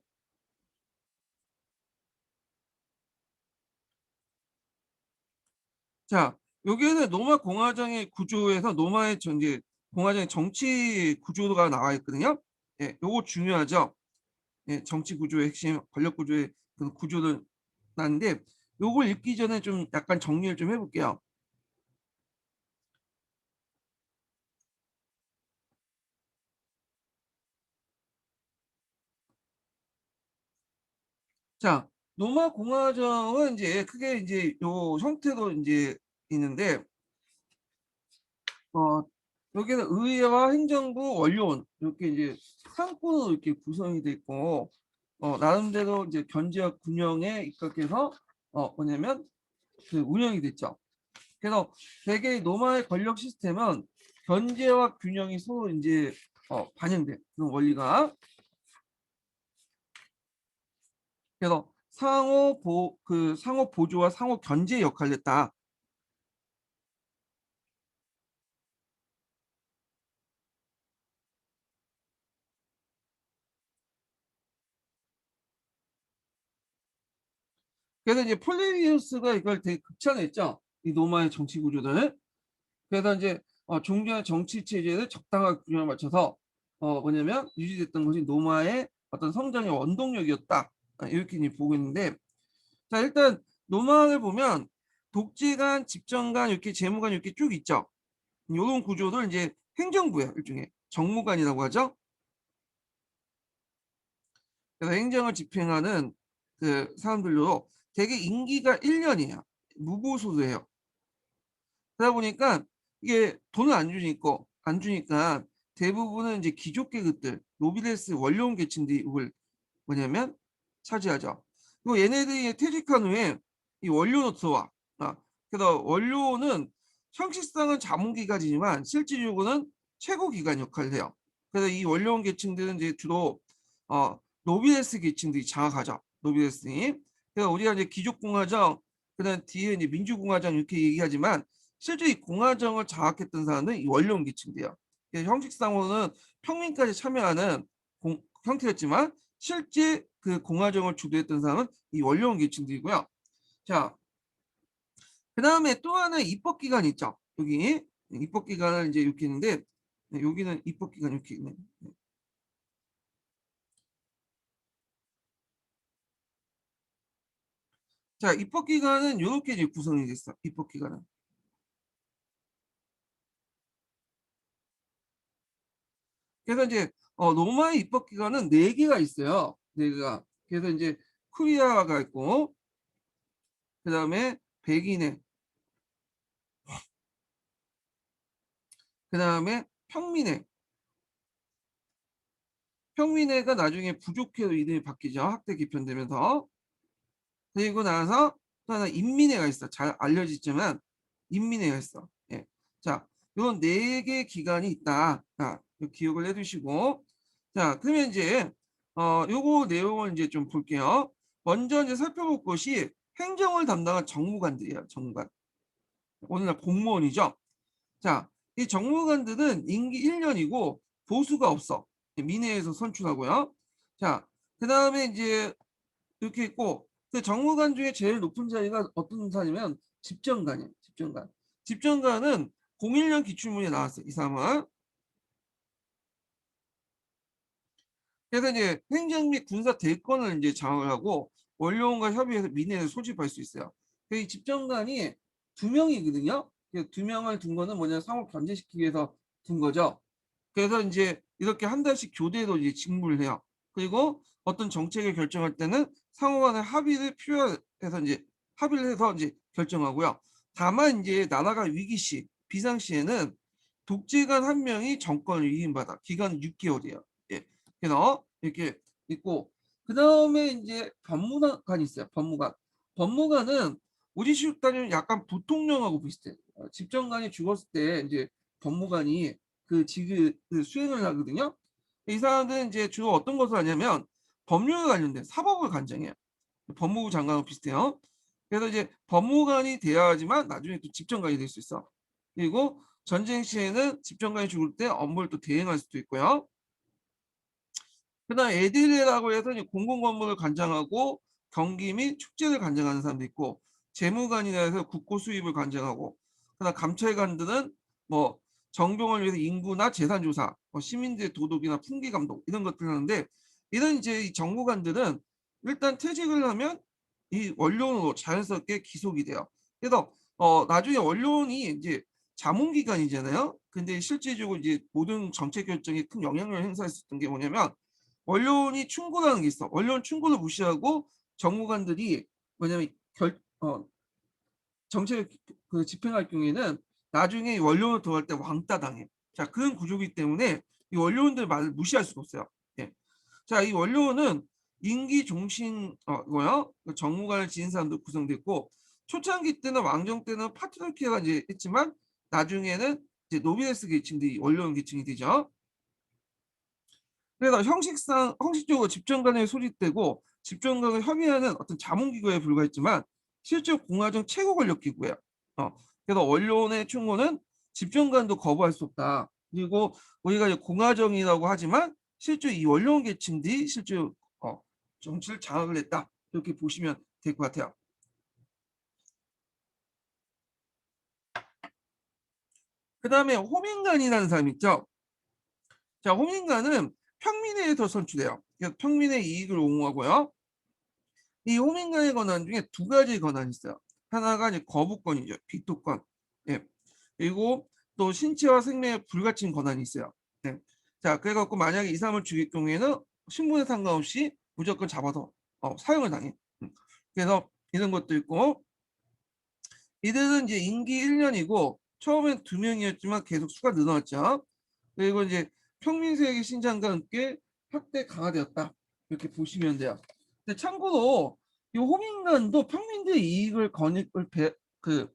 자, 여기에는 로마 공화정의 구조에서 로마의 이제 공화정의 정치 구조가 나와 있거든요. 예, 요거 중요하죠. 예, 정치 구조의 핵심, 권력 구조의 그 구조를 나는데 요걸 읽기 전에 좀 약간 정리를 좀 해볼게요. 자, 로마 공화정은 이제 크게 이제 요 형태로 이제 있는데 어 여기는 의회와 행정부, 원료원 이렇게 이제 상권으로 이렇게 구성이 돼 있고 나름대로 이제 견제와 균형에 입각해서 뭐냐면 그 운영이 됐죠. 그래서 대개 로마의 권력 시스템은 견제와 균형이 서로 이제 반영된 그런 원리가 그래서 상호 보조와 상호 견제 역할을 했다. 그래서 이제 폴레비우스가 이걸 되게 극찬했죠. 이 로마의 정치 구조를. 그래서 이제 종교의 정치 체제를 적당한 균형을 맞춰서 뭐냐면 유지됐던 것이 로마의 어떤 성장의 원동력이었다. 이렇게 이제 보고 있는데 자 일단 로마를 보면 독재관, 집정관, 이렇게 재무관 이렇게 쭉 있죠. 이런 구조를 이제 행정부예요. 일종의 정무관이라고 하죠. 그래서 행정을 집행하는 그 사람들로 대개 임기가 1년이에요. 무보수예요. 그러다 보니까 이게 돈을 안 주니까 대부분은 이제 귀족 계급들, 노비레스 원료원 계층들이 이걸 뭐냐면 차지하죠. 그리고 얘네들이 퇴직한 후에 이 원료로 들어와. 그래서 원료는 형식상은 자문기관이지만 실질적으로는 최고기관 역할을 해요. 그래서 이 원료원 계층들은 이제 주로 노비레스 계층들이 장악하죠. 노비레스니. 그래서 우리가 이제 귀족공화정, 그다음 뒤에 이제 민주공화정 이렇게 얘기하지만 실제 이 공화정을 장악했던 사람은 이 원료원 계층들이에요. 형식상으로는 평민까지 참여하는 형태였지만 실제 그 공화정을 주도했던 사람은 이 원로원 계층들이고요. 자, 그 다음에 또 하나 입법기관 있죠. 여기 입법기관을 이제 이렇게 있는데 여기는 입법기관 이렇게 있네. 자, 입법기관은 이렇게 이제 구성이 됐어. 입법기관은. 그래서 이제 로마의 입법기관은 네 개가 있어요. 네 개가. 그래서 이제 쿠리아가 있고 그 다음에 백인회, 그 다음에 평민회. 평민회가 나중에 부족회로 이름이 바뀌죠. 학대 개편되면서. 그리고 나서 또 하나 인민회가 있어. 잘 알려지지만 인민회가 있어. 예. 자, 이런 네 개 기관이 있다. 자, 기억을 해두시고. 자, 그러면 이제 요거 내용을 이제 좀 볼게요. 먼저 이제 살펴볼 것이 행정을 담당한 정무관들이에요. 정무관. 오늘날 공무원이죠. 자, 이 정무관들은 임기 1년이고 보수가 없어. 민회에서 선출하고요. 자, 그 다음에 이제 이렇게 있고 그 정무관 중에 제일 높은 자리가 어떤 사람이면 집정관이에요. 집정관. 집정관은 01년 기출문에 나왔어요. 이 사람은. 그래서 이제 행정 및 군사 대권을 이제 장악을 하고 원로원과 협의해서 민회를 소집할 수 있어요. 이 집정관이 두 명이거든요. 두 명을 둔 거는 뭐냐 상호 견제시키기 위해서 둔 거죠. 그래서 이제 이렇게 한 달씩 교대로 이제 직무를 해요. 그리고 어떤 정책을 결정할 때는 상호 간의 합의를 필요해서 이제 합의를 해서 이제 결정하고요. 다만 이제 나라가 위기 시, 비상 시에는 독재관 한 명이 정권을 위임받아. 기간은 6개월이에요. 예. 그래서 이렇게 있고 그 다음에 이제 법무관이 있어요. 법무관. 법무관은 오지시육단은 약간 부통령하고 비슷해. 집정관이 죽었을 때 이제 법무관이 그 직을 그 수행을 하거든요. 이 사람들은 이제 주로 어떤 것을 하냐면 법률에 관련된 사법을 관장해요. 법무부 장관하고 비슷해요. 그래서 이제 법무관이 되어야지만 나중에 또 집정관이 될 수 있어. 그리고 전쟁 시에는 집정관이 죽을 때 업무를 또 대행할 수도 있고요. 그다음 에딜레라고 해서 이제 공공건물을 관장하고 경기 및 축제를 관장하는 사람도 있고 재무관이라 해서 국고 수입을 관장하고 그다음 감찰관들은 뭐 정병을 위해서 인구나 재산 조사, 뭐 시민들의 도덕이나 풍기 감독 이런 것들을 하는데 이런 이제 이 정보관들은 일단 퇴직을 하면 이 원료원으로 자연스럽게 기속이 돼요. 그래서 나중에 원료원이 이제 자문기관이잖아요. 근데 실질적으로 이제 모든 정책 결정에 큰 영향력을 행사했었던 게 뭐냐면 원론이 충고라는 게 있어. 원론 충고를 무시하고 정무관들이 뭐냐면 정책을 그 집행할 경우에는 나중에 원론을 더할 때 왕따 당해. 자, 그런 구조이기 때문에 이 원론들 말을 무시할 수가 없어요. 예. 자, 이 원론은 임기 종신 이거요. 정무관을 지닌 사람도 구성됐고 초창기 때는 왕정 때는 파트리키아가 이제 했지만 나중에는 이제 노비레스 계층들이 원론 계층이 되죠. 그래서 형식적으로 집정관에 소집되고 집정관을 협의하는 어떤 자문기구에 불과했지만 실제 공화정 최고 권력 기구예요. 그래서 원론의 충고는 집정관도 거부할 수 없다. 그리고 우리가 이제 공화정이라고 하지만 실제 이 원론 계층들이 실제 정치를 장악을 했다. 이렇게 보시면 될 것 같아요. 그 다음에 호민관이라는 사람 있죠. 자, 호민관은 평민회에서 선출돼요. 그래서 평민의 이익을 옹호하고요. 이 호민관의 권한 중에 두 가지 권한이 있어요. 하나가 이제 거부권이죠. 비토권. 예. 그리고 또 신체와 생명에 불가침 권한이 있어요. 예. 자, 그래갖고 만약에 이 사람을 죽일 경우에는 신분에 상관없이 무조건 잡아서 사형을 당해. 그래서 이런 것도 있고 이들은 이제 임기 1년이고 처음엔 2명이었지만 계속 수가 늘어났죠. 그리고 이제 평민세력의 신장과 함께 확대 강화되었다. 이렇게 보시면 돼요. 근데 참고로 이 호민관도 평민들의 이익을 권익을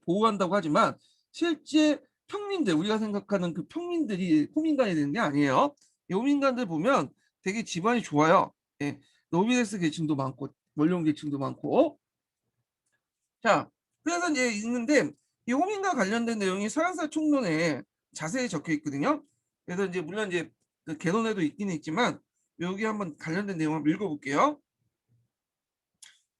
보호한다고 하지만 실제 평민들 우리가 생각하는 그 평민들이 호민관이 되는 게 아니에요. 이 호민관들 보면 되게 집안이 좋아요. 예, 노비레스 계층도 많고 원룡 계층도 많고 자, 그래서 이제 있는데 이 호민과 관련된 내용이 서양사 총론에 자세히 적혀 있거든요. 그래서 이제 물론 이제 그 개론에도 있긴 있지만 여기 한번 관련된 내용 한번 읽어볼게요.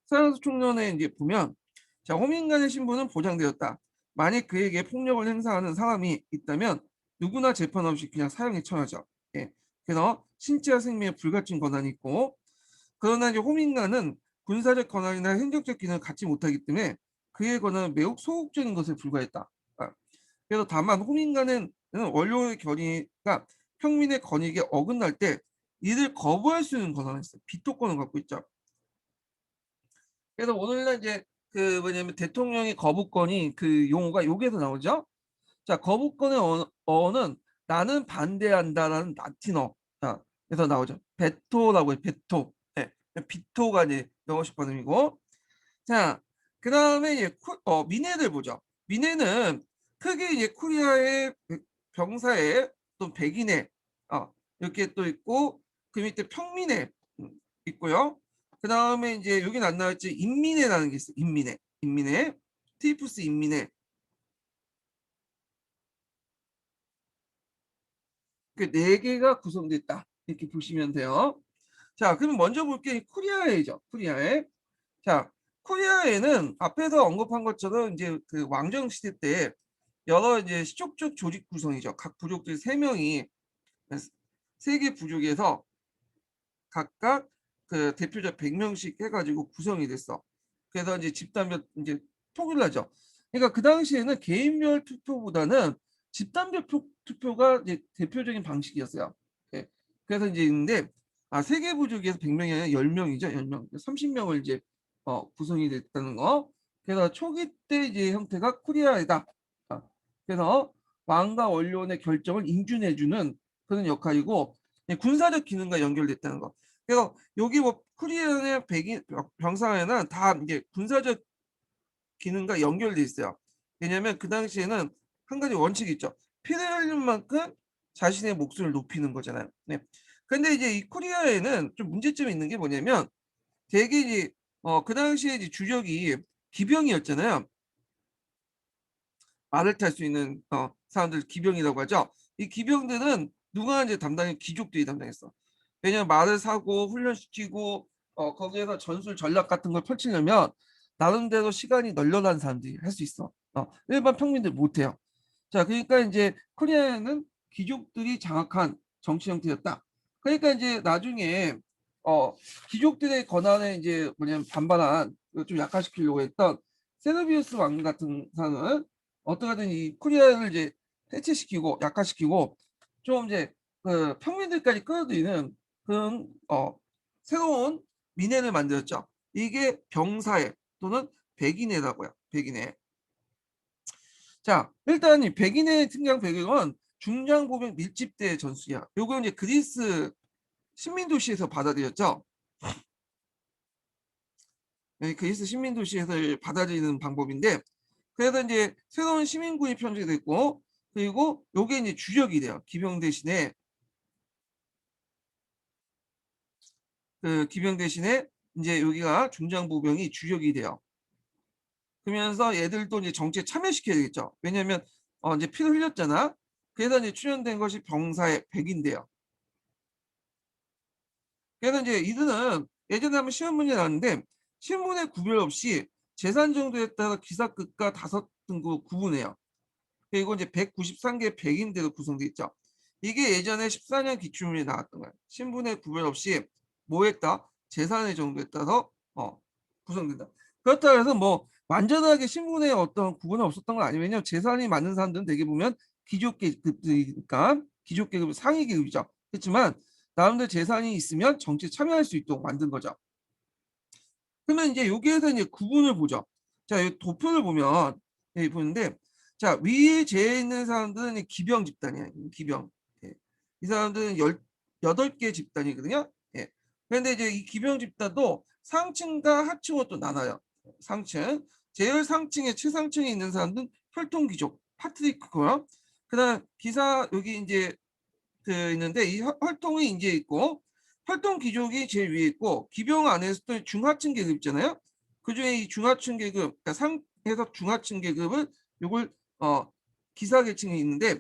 서양사 총론에 이제 보면 자, 호민간의 신분은 보장되었다. 만약 그에게 폭력을 행사하는 사람이 있다면 누구나 재판 없이 그냥 사형에 처하죠. 예. 그래서 신체와 생명에 불가침 권한이 있고 그러나 이제 호민관은 군사적 권한이나 행정적 기능을 갖지 못하기 때문에 그의 권한은 매우 소극적인 것에 불과했다. 그래서 다만 호민관은 원료의 권위가 평민의 권익에 어긋날 때 이를 거부할 수 있는 권한을 있어요. 비토권을 갖고 있죠. 그래서 오늘날 이제 그 뭐냐면 대통령의 거부권이 그 용어가 여기에서 나오죠. 자, 거부권의 어는 나는 반대한다라는 라틴어. 자, 그래서 나오죠. 베토라고 해요. 베토. 네. 비토가 이제 영어식 발음이고. 자, 그 다음에 이제 미네들 보죠. 미네는 크게 이제 코리아의 병사의 또 백인의 이렇게 또 있고 그 밑에 평민의 있고요. 그 다음에 이제 여기는 안 나왔지 인민회라는 게 있어요. 인민회. 인민회. 티푸스 인민회. 그 네 개가 구성됐다. 이렇게 보시면 돼요. 자, 그럼 먼저 볼게 코리아해죠. 코리아해. 자, 코리아해는 앞에서 언급한 것처럼 이제 그 왕정 시대 때 여러 이제 시족적 조직 구성이죠. 각 부족들 세명이 세 개 부족에서 각각 그 대표자 100명씩 해가지고 구성이 됐어. 그래서 이제 집단별 이제 투표를 하죠. 그러니까 그 당시에는 개인별 투표보다는 집단별 투표가 이제 대표적인 방식이었어요. 예. 그래서 이제 있는데 세계 부족에서 100명이 아니라 10명이죠. 10명. 30명을 이제 구성이 됐다는 거. 그래서 초기 때 이제 형태가 코리아이다. 그래서 왕과 원료원의 결정을 인준해주는 그런 역할이고 군사적 기능과 연결됐다는 거. 그래서 여기 뭐 코리아의 백인 병사에는 다 이제 군사적 기능과 연결돼 있어요. 왜냐하면 그 당시에는 한 가지 원칙이 있죠. 피를 흘린 만큼 자신의 목숨을 높이는 거잖아요. 네. 근데 이제 이 코리아에는 좀 문제점이 있는 게 뭐냐면 되게 이제 그 당시에 이제 주력이 기병이었잖아요. 말을 탈 수 있는 사람들 기병이라고 하죠. 이 기병들은 누가 이제 담당해? 귀족들이 담당했어. 왜냐면 말을 사고 훈련시키고 거기에서 전술 전략 같은 걸 펼치려면 나름대로 시간이 널널한 사람들이 할 수 있어. 일반 평민들 못 해요. 자, 그러니까 이제 코리아는 귀족들이 장악한 정치 형태였다. 그러니까 이제 나중에 어 귀족들의 권한에 이제 뭐냐면 반발한 좀 약화시키려고 했던 세르비우스 왕 같은 사람은 어떻게든 이 코리아를 이제 해체시키고 약화시키고 좀 이제 그 평민들까지 끌어들이는 그런 새로운 민회를 만들었죠. 이게 병사회 또는 백인회라고요. 백인회. 자, 일단 이 백인의 등장 배경은 중장보병 밀집대 전술이야. 요거 이제 그리스 식민도시에서 받아들였죠. 네, 그리스 식민도시에서 받아들이는 방법인데, 그래서 이제 새로운 시민군이 편제됐고, 그리고 요게 이제 주력이 돼요. 기병 대신에 기병 대신에 이제 여기가 중장보병이 주력이 돼요. 그러면서 얘들도 이제 정치에 참여시켜야 되겠죠. 왜냐하면 이제 피를 흘렸잖아. 그래서 이제 출연된 것이 병사의 백인데요. 그래서 이제 이들은 예전에 한번 시험 문제 나왔는데 신분의 구별 없이 재산 정도에 따라 기사급과 5등급 구분해요. 그리고 이제 193개 백인대로 구성되어 있죠. 이게 예전에 14년 기출문제 나왔던 거예요. 신분의 구별 없이 뭐 했다? 재산의 정도에 따라서 구성된다. 그렇다고 해서 뭐 완전하게 신분의 어떤 구분은 없었던 건 아니에요. 왜냐하면 재산이 많은 사람들은 대개 보면 귀족계급이니까 귀족계급 상위 계급이죠. 그렇지만 나름대로 재산이 있으면 정치에 참여할 수 있도록 만든 거죠. 그러면 이제 여기에서 이제 구분을 보죠. 자, 이 도표를 보면 여기 보는데 자, 위에 제에 있는 사람들은 기병 집단이야. 기병. 예. 이 사람들은 8개 집단이거든요. 예. 그런데 이제 이 기병 집단도 상층과 하층으로 또 나눠요. 상층. 제일 상층에 최상층에 있는 사람들은 혈통귀족, 파트리크고요. 그다음 기사 여기 이제 있는데 이 활동이 이제 있고 활동 귀족이 제일 위에 있고 기병 안에서 또 중하층 계급 있잖아요. 그중에 이 중하층 계급, 그러니까 상에서 중하층 계급은 요걸 기사 계층이 있는데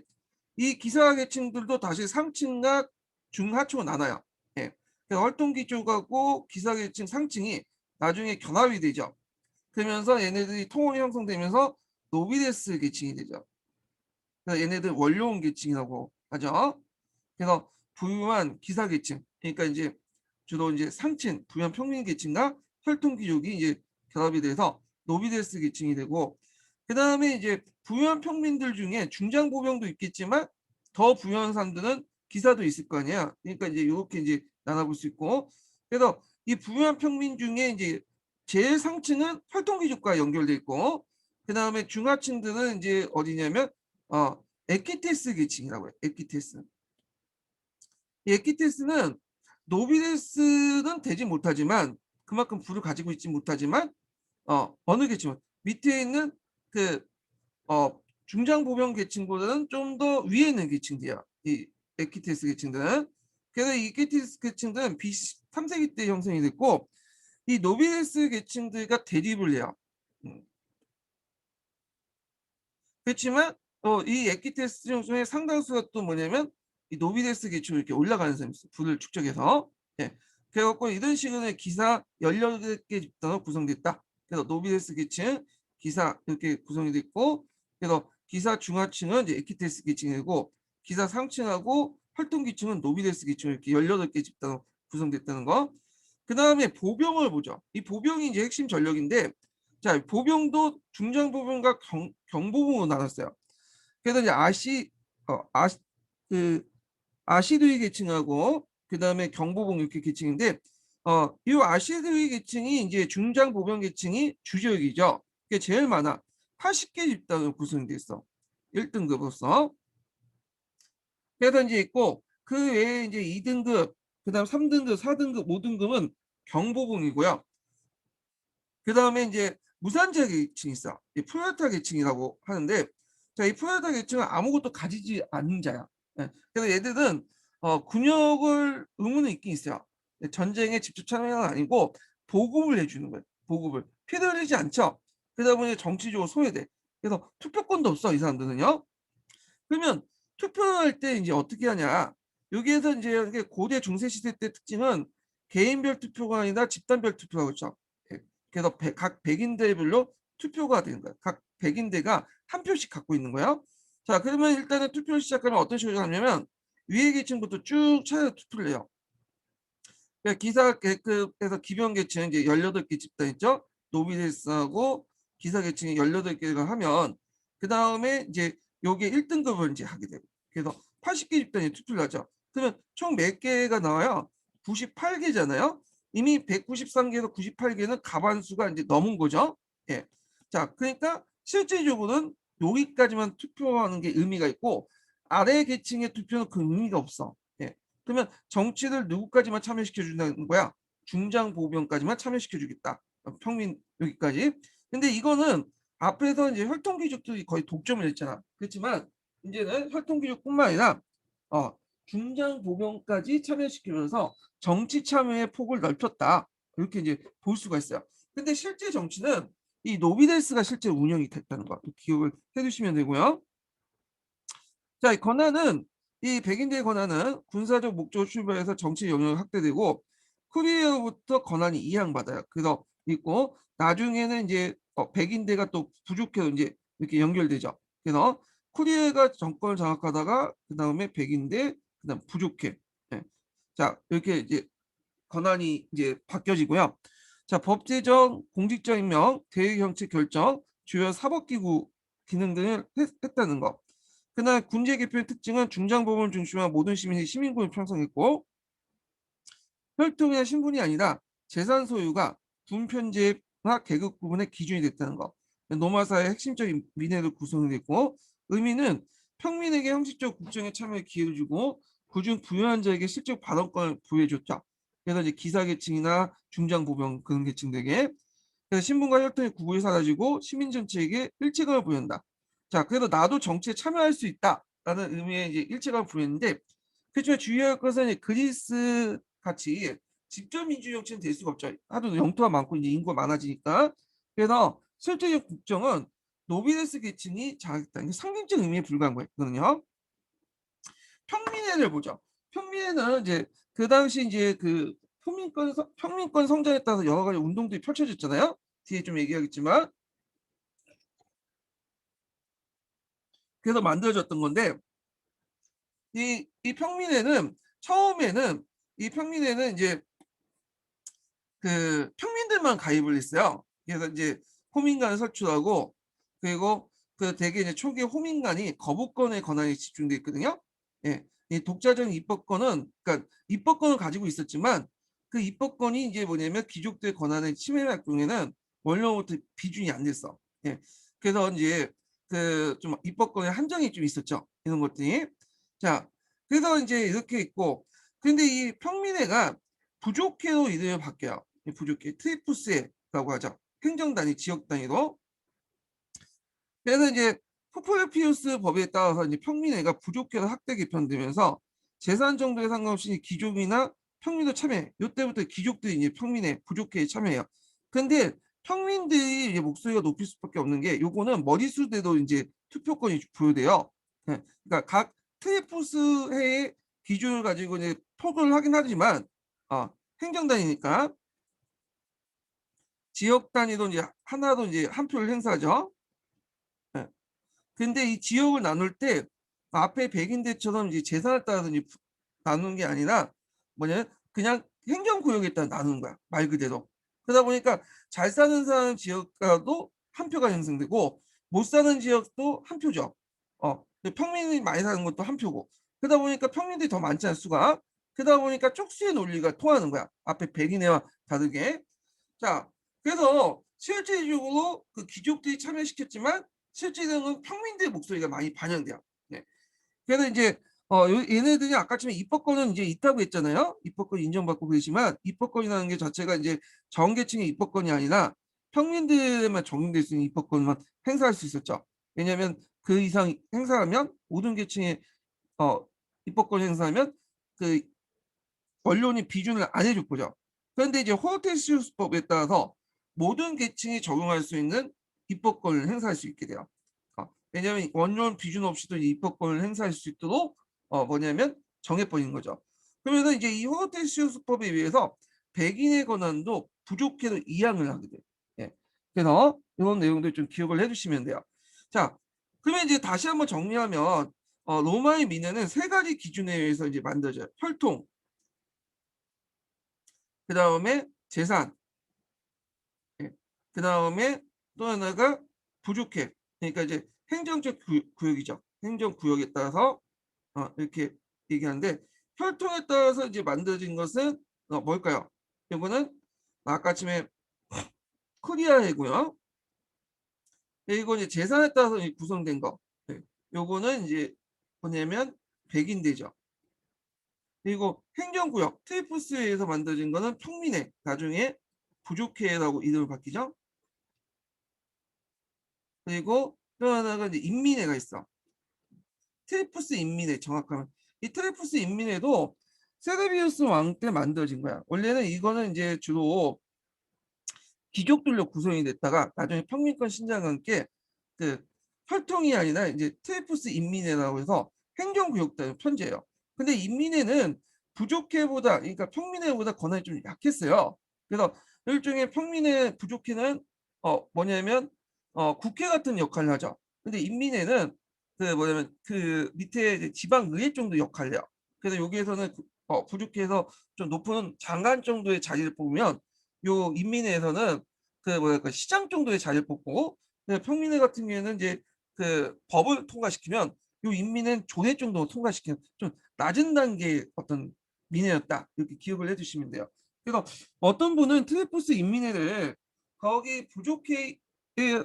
이 기사 계층들도 다시 상층과 중하층으로 나눠요. 예. 활동 귀족하고 기사 계층 상층이 나중에 견합이 되죠. 그러면서 얘네들이 통합이 형성되면서 노비데스 계층이 되죠. 그래서 얘네들 원료원 계층이라고 하죠. 그래서 부유한 기사 계층, 그러니까 이제 주로 이제 상층, 부유한 평민 계층과 혈통 귀족이 이제 결합이 돼서 노비데스 계층이 되고, 그 다음에 이제 부유한 평민들 중에 중장 보병도 있겠지만 더 부유한 사람들은 기사도 있을 거 아니야. 그러니까 이제 이렇게 이제 나눠볼 수 있고, 그래서 이 부유한 평민 중에 이제 제일 상층은 혈통 귀족과 연결돼 있고, 그 다음에 중하층들은 이제 어디냐면 에키테스 계층이라고 해요. 에키테스. 이 에키테스는 노비데스는 되지 못하지만 그만큼 부를 가지고 있지 못하지만 어느 계층은 밑에 있는 그 중장 보병 계층보다는 좀 더 위에 있는 계층들이야. 이 에키테스 계층들은. 그래서 이 에키테스 계층들은 B3세기 때 형성이 됐고 이 노비데스 계층들과 대립을 해요. 그렇지만 이 에키테스 중에 상당수가 또 뭐냐면 이 노비데스 계층으로 이렇게 올라가는 사람이 있어요. 부를 축적해서. 예. 그래갖고 이런 식으로 기사 18개 집단으로 구성됐다. 그래서 노비데스 계층, 기사 이렇게 구성이 됐고, 그래서 기사 중하층은 이제 에키테스 계층이고, 기사 상층하고 활동 계층은 노비데스 계층 이렇게 18개 집단으로 구성됐다는 거. 그 다음에 보병을 보죠. 이 보병이 이제 핵심 전력인데, 자, 보병도 중장 보병과 경보병으로 나눴어요. 그래서 이제 어, 아시 그 아시드위 계층하고 그다음에 경보봉 이렇게 계층인데 이 아시드위 계층이 이제 중장 보병 계층이 주력이죠. 그게 제일 많아. 80개 집단으로 구성돼 있어. 1등급으로서. 그래서 이제 있고 그 외에 이제 2등급, 그다음 3등급, 4등급, 5등급은 경보봉이고요. 그다음에 이제 무산자 계층이 있어. 이 프로레타 계층이라고 하는데, 자, 이 프로레타 계층은 아무것도 가지지 않는 자야. 예. 그래서 얘들은 군역을 의무는 있긴 있어요. 전쟁에 직접 참여는 아니고 보급을 해주는 거예요. 보급을. 피를 흘리지 않죠. 그러다 보니 정치적으로 소외돼. 그래서 투표권도 없어, 이 사람들은요. 그러면 투표할 때 이제 어떻게 하냐? 여기에서 이제 이게 고대 중세 시대 때 특징은 개인별 투표가 아니라 집단별 투표가 그렇죠. 예. 그래서 각 백인대별로 투표가 되는 거야. 각 백인대가 한 표씩 갖고 있는 거예요. 자, 그러면 일단은 투표를 시작하면 어떤 식으로 하냐면 위에 계층부터 쭉 차례 투표를 해요. 그러니까 기사 계급에서 기병 계층 이제 18개 집단 있죠. 노비데스하고 기사 계층이 18개가 하면 그 다음에 이제 요게 1등급을 이제 하게 되고 그래서 80개 집단이 투표를 하죠. 그러면 총 몇 개가 나와요? 98개잖아요. 이미 193개에서 98개는 가반수가 이제 넘은 거죠. 예. 자, 그러니까 실질적으로는 여기까지만 투표하는 게 의미가 있고 아래 계층의 투표는 그 의미가 없어. 예. 그러면 정치를 누구까지만 참여시켜 준다는 거야? 중장 보병까지만 참여시켜 주겠다. 평민 여기까지. 근데 이거는 앞에서 이제 혈통귀족들이 거의 독점을 했잖아. 그렇지만 이제는 혈통귀족뿐만 아니라 중장 보병까지 참여시키면서 정치 참여의 폭을 넓혔다. 이렇게 이제 볼 수가 있어요. 근데 실제 정치는 이 노비데스가 실제 운영이 됐다는 거 기억을 해두시면 되고요. 자, 이 권한은 이 백인대의 권한은 군사적 목적을 출발해서 정치 영역이 확대되고 쿠리어부터 권한이 이양받아요. 그래서 있고 나중에는 이제 백인대가 또 부족해서 이제 이렇게 연결되죠. 그래서 쿠리어가 정권을 장악하다가 그 다음에 백인대 그다음 부족해. 예. 자, 이렇게 이제 권한이 이제 바뀌어지고요. 자, 법 제정, 공직자 임명, 대외 정책 결정, 주요 사법기구 기능 등을 했다는 거. 그날 군제 개표의 특징은 중장보험을 중심한 모든 시민이 시민권을 편성했고 혈통이나 신분이 아니라 재산 소유가 분편제나 계급 구분의 기준이 됐다는 거. 노마사의 핵심적인 미래를 구성했고 의미는 평민에게 형식적 국정에 참여의 기회를 주고 그중 부유한 자에게 실적 발언권을 부여해줬죠. 그래서 이제 기사계층이나 중장보병 그런 계층들에게 그래서 신분과 혈통의 구분이 사라지고 시민 전체에게 일체감을 부여한다. 자, 그래서 나도 정치에 참여할 수 있다라는 의미의 이제 일체감을 부여했는데 그렇지만 주의할 것은 그리스 같이 직접 민주 정치는 될 수가 없죠. 하도 영토가 많고 이제 인구가 많아지니까. 그래서 실제적 국정은 노비데스 계층이 장악했다. 이게 상징적 의미에 불과한 거예요. 이거는요. 평민회를 보죠. 평민회는 이제 그 당시 이제 그 평민권 성장에 따라서 여러 가지 운동들이 펼쳐졌잖아요. 뒤에 좀 얘기하겠지만 그래서 만들어졌던 건데 이 평민회는 처음에는 이 평민회는 이제 그 평민들만 가입을 했어요. 그래서 이제 호민관을 설출하고 그리고 그 대개 이제 초기 호민관이 거부권의 권한이 집중돼 있거든요. 예, 이 독자적인 입법권은 그러니까 입법권을 가지고 있었지만 그 입법권이 이제 뭐냐면 귀족들 권한의 침해할 경우에는 원래부터 비준이 안 됐어. 예, 그래서 이제 그 좀 입법권의 한정이 좀 있었죠. 이런 것들이. 자, 그래서 이제 이렇게 있고 근데 이 평민회가 부족회로 이름을 바뀌어요. 부족회 트리푸스라고 하죠. 행정단위, 지역 단위로. 그래서 이제 포폴레피우스 법에 따라서 이제 평민회가 부족회로 학대 개편되면서 재산 정도에 상관없이 귀족이나 평민도 참여. 이때부터 귀족들이 이제 평민회, 부족회에 참여해요. 근데 평민들이 이제 목소리가 높일 수밖에 없는 게 요거는 머리수대도 이제 투표권이 부여돼요. 네. 그러니까 각 트리푸스회의 기준을 가지고 이제 토론을 하긴 하지만 행정단위니까 지역 단위도 이제 하나도 이제 한 표를 행사하죠. 예. 근데 이 지역을 나눌 때 앞에 백인대처럼 이제 재산을 따라서 이제 나누는 게 아니라 뭐냐면 그냥 행정구역에 따라 나누는 거야. 말 그대로. 그러다 보니까 잘 사는 사람 지역가도 한 표가 형성되고 못 사는 지역도 한 표죠. 평민이 많이 사는 것도 한 표고. 그러다 보니까 평민들이 더 많지 않을 수가. 그러다 보니까 쪽수의 논리가 통하는 거야. 앞에 백인애와 다르게. 자, 그래서 실질적으로 그 귀족들이 참여시켰지만 실질적으로 평민들의 목소리가 많이 반영돼요. 네. 그래서 이제 얘네들이 아까처럼 입법권은 이제 있다고 했잖아요. 입법권 인정받고 그러지만 입법권이라는 게 자체가 이제 정계층의 입법권이 아니라 평민들에만 적용될 수 있는 입법권만 행사할 수 있었죠. 왜냐하면 그 이상 행사하면 모든 계층의 입법권 행사하면 그 언론이 비준을 안 해줄 거죠. 그런데 이제 호텔시스법에 따라서 모든 계층이 적용할 수 있는 입법권을 행사할 수 있게 돼요. 왜냐하면 언론 비준 없이도 입법권을 행사할 수 있도록 뭐냐면 정해버린 거죠. 그러면서 이제 이 호텔시스법에 의해서 백인의 권한도 부족해도 이양을 하게 돼요. 예. 그래서 이런 내용들 좀 기억을 해주시면 돼요. 자, 그러면 이제 다시 한번 정리하면 로마의 민회는 세 가지 기준에 의해서 이제 만들어져요. 혈통, 그 다음에 재산, 예. 그 다음에 또 하나가 부족해. 그러니까 이제 행정적 구역이죠. 행정구역에 따라서 이렇게 얘기하는데 혈통에 따라서 이제 만들어진 것은 뭘까요? 이거는 아까 전에 코리아이고요. 그리고 이제 재산에 따라서 구성된 거. 예. 요거는 이제 뭐냐면 백인대죠. 그리고 행정구역 테이프스에 의해서 만들어진 거는 평민회, 나중에 부족회라고 이름을 바뀌죠. 그리고 또 하나가 이제 인민회가 있어. 트레푸스 인민회 정확하면 이 트레푸스 인민회도 세르비우스 왕 때 만들어진 거야. 원래는 이거는 이제 주로 귀족들로 구성이 됐다가 나중에 평민권 신장과 함께 그 혈통이 아니라 이제 트레푸스 인민회라고 해서 행정구역들 편제예요. 근데 인민회는 부족회보다 그러니까 평민회보다 권한이 좀 약했어요. 그래서 일종의 평민회 부족회는 뭐냐면 국회 같은 역할을 하죠. 근데 인민회는 그 뭐냐면 그 밑에 이제 지방의회 정도 역할을 해요. 그래서 여기에서는 부족회에서 좀 높은 장관 정도의 자리를 뽑으면 요 인민회에서는 그 뭐랄까 시장 정도의 자리를 뽑고 평민회 같은 경우에는 이제 그 법을 통과시키면 요 인민은 조례 정도 통과시키는 좀 낮은 단계의 어떤 민회였다 이렇게 기억을 해주시면 돼요. 그래서 어떤 분은 트레포스 인민회를 거기 부족해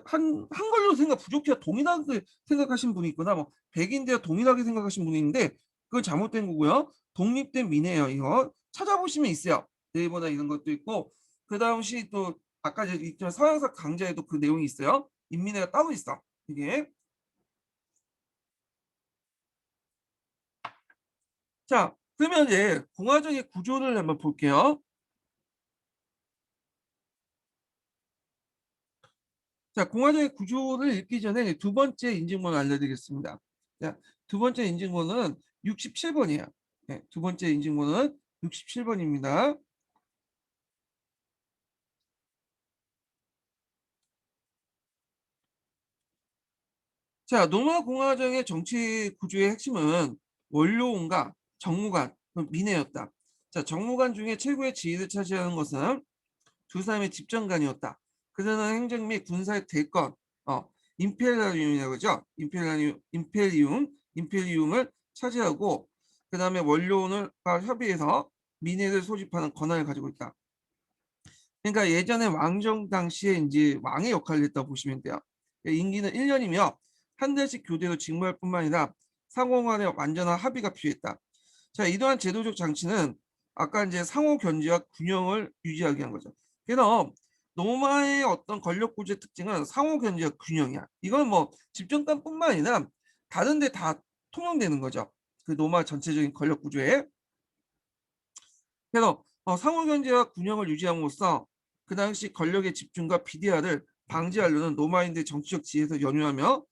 한 걸로 부족해와 동일하게 생각하신 분이 있거나 뭐 백인대와 동일하게 생각하신 분이 있는데 그건 잘못된 거고요. 독립된 민회예요. 이거 찾아보시면 있어요. 네이버나 이런 것도 있고 그 당시 또 아까 있지만 서양사 강좌에도 그 내용이 있어요. 인민회가 따로 있어. 이게 자 그러면 이제 공화정의 구조를 한번 볼게요. 자 공화정의 구조를 읽기 전에 두 번째 인증번호 알려드리겠습니다. 자, 두 번째 인증번호는 67번이에요. 네, 두 번째 인증번호는 67번입니다. 자, 로마 공화정의 정치 구조의 핵심은 원로원과 정무관, 민회였다. 자, 정무관 중에 최고의 지위를 차지하는 것은 두 사람의 집정관이었다. 그들은 행정 및 군사의 대권, 임페리움이라고 하죠. 임페리움을 차지하고 그 다음에 원로원과 협의해서 민회를 소집하는 권한을 가지고 있다. 그러니까 예전에 왕정 당시에 이제 왕의 역할을 했다고 보시면 돼요. 임기는 1년이며 한 달씩 교대로 직무할 뿐만 아니라 상호 간의 완전한 합의가 필요했다. 자, 이러한 제도적 장치는 아까 이제 상호 견제와 균형을 유지하기 위한 거죠. 그래서 로마의 어떤 권력 구조의 특징은 상호 견제와 균형이야. 이건 뭐 집정관뿐만 아니라 다른 데 다 통용되는 거죠. 그 로마 전체적인 권력 구조에. 그래서 상호 견제와 균형을 유지함으로써 그 당시 권력의 집중과 비대화를 방지하려는 로마인들의 정치적 지혜에서 연유하며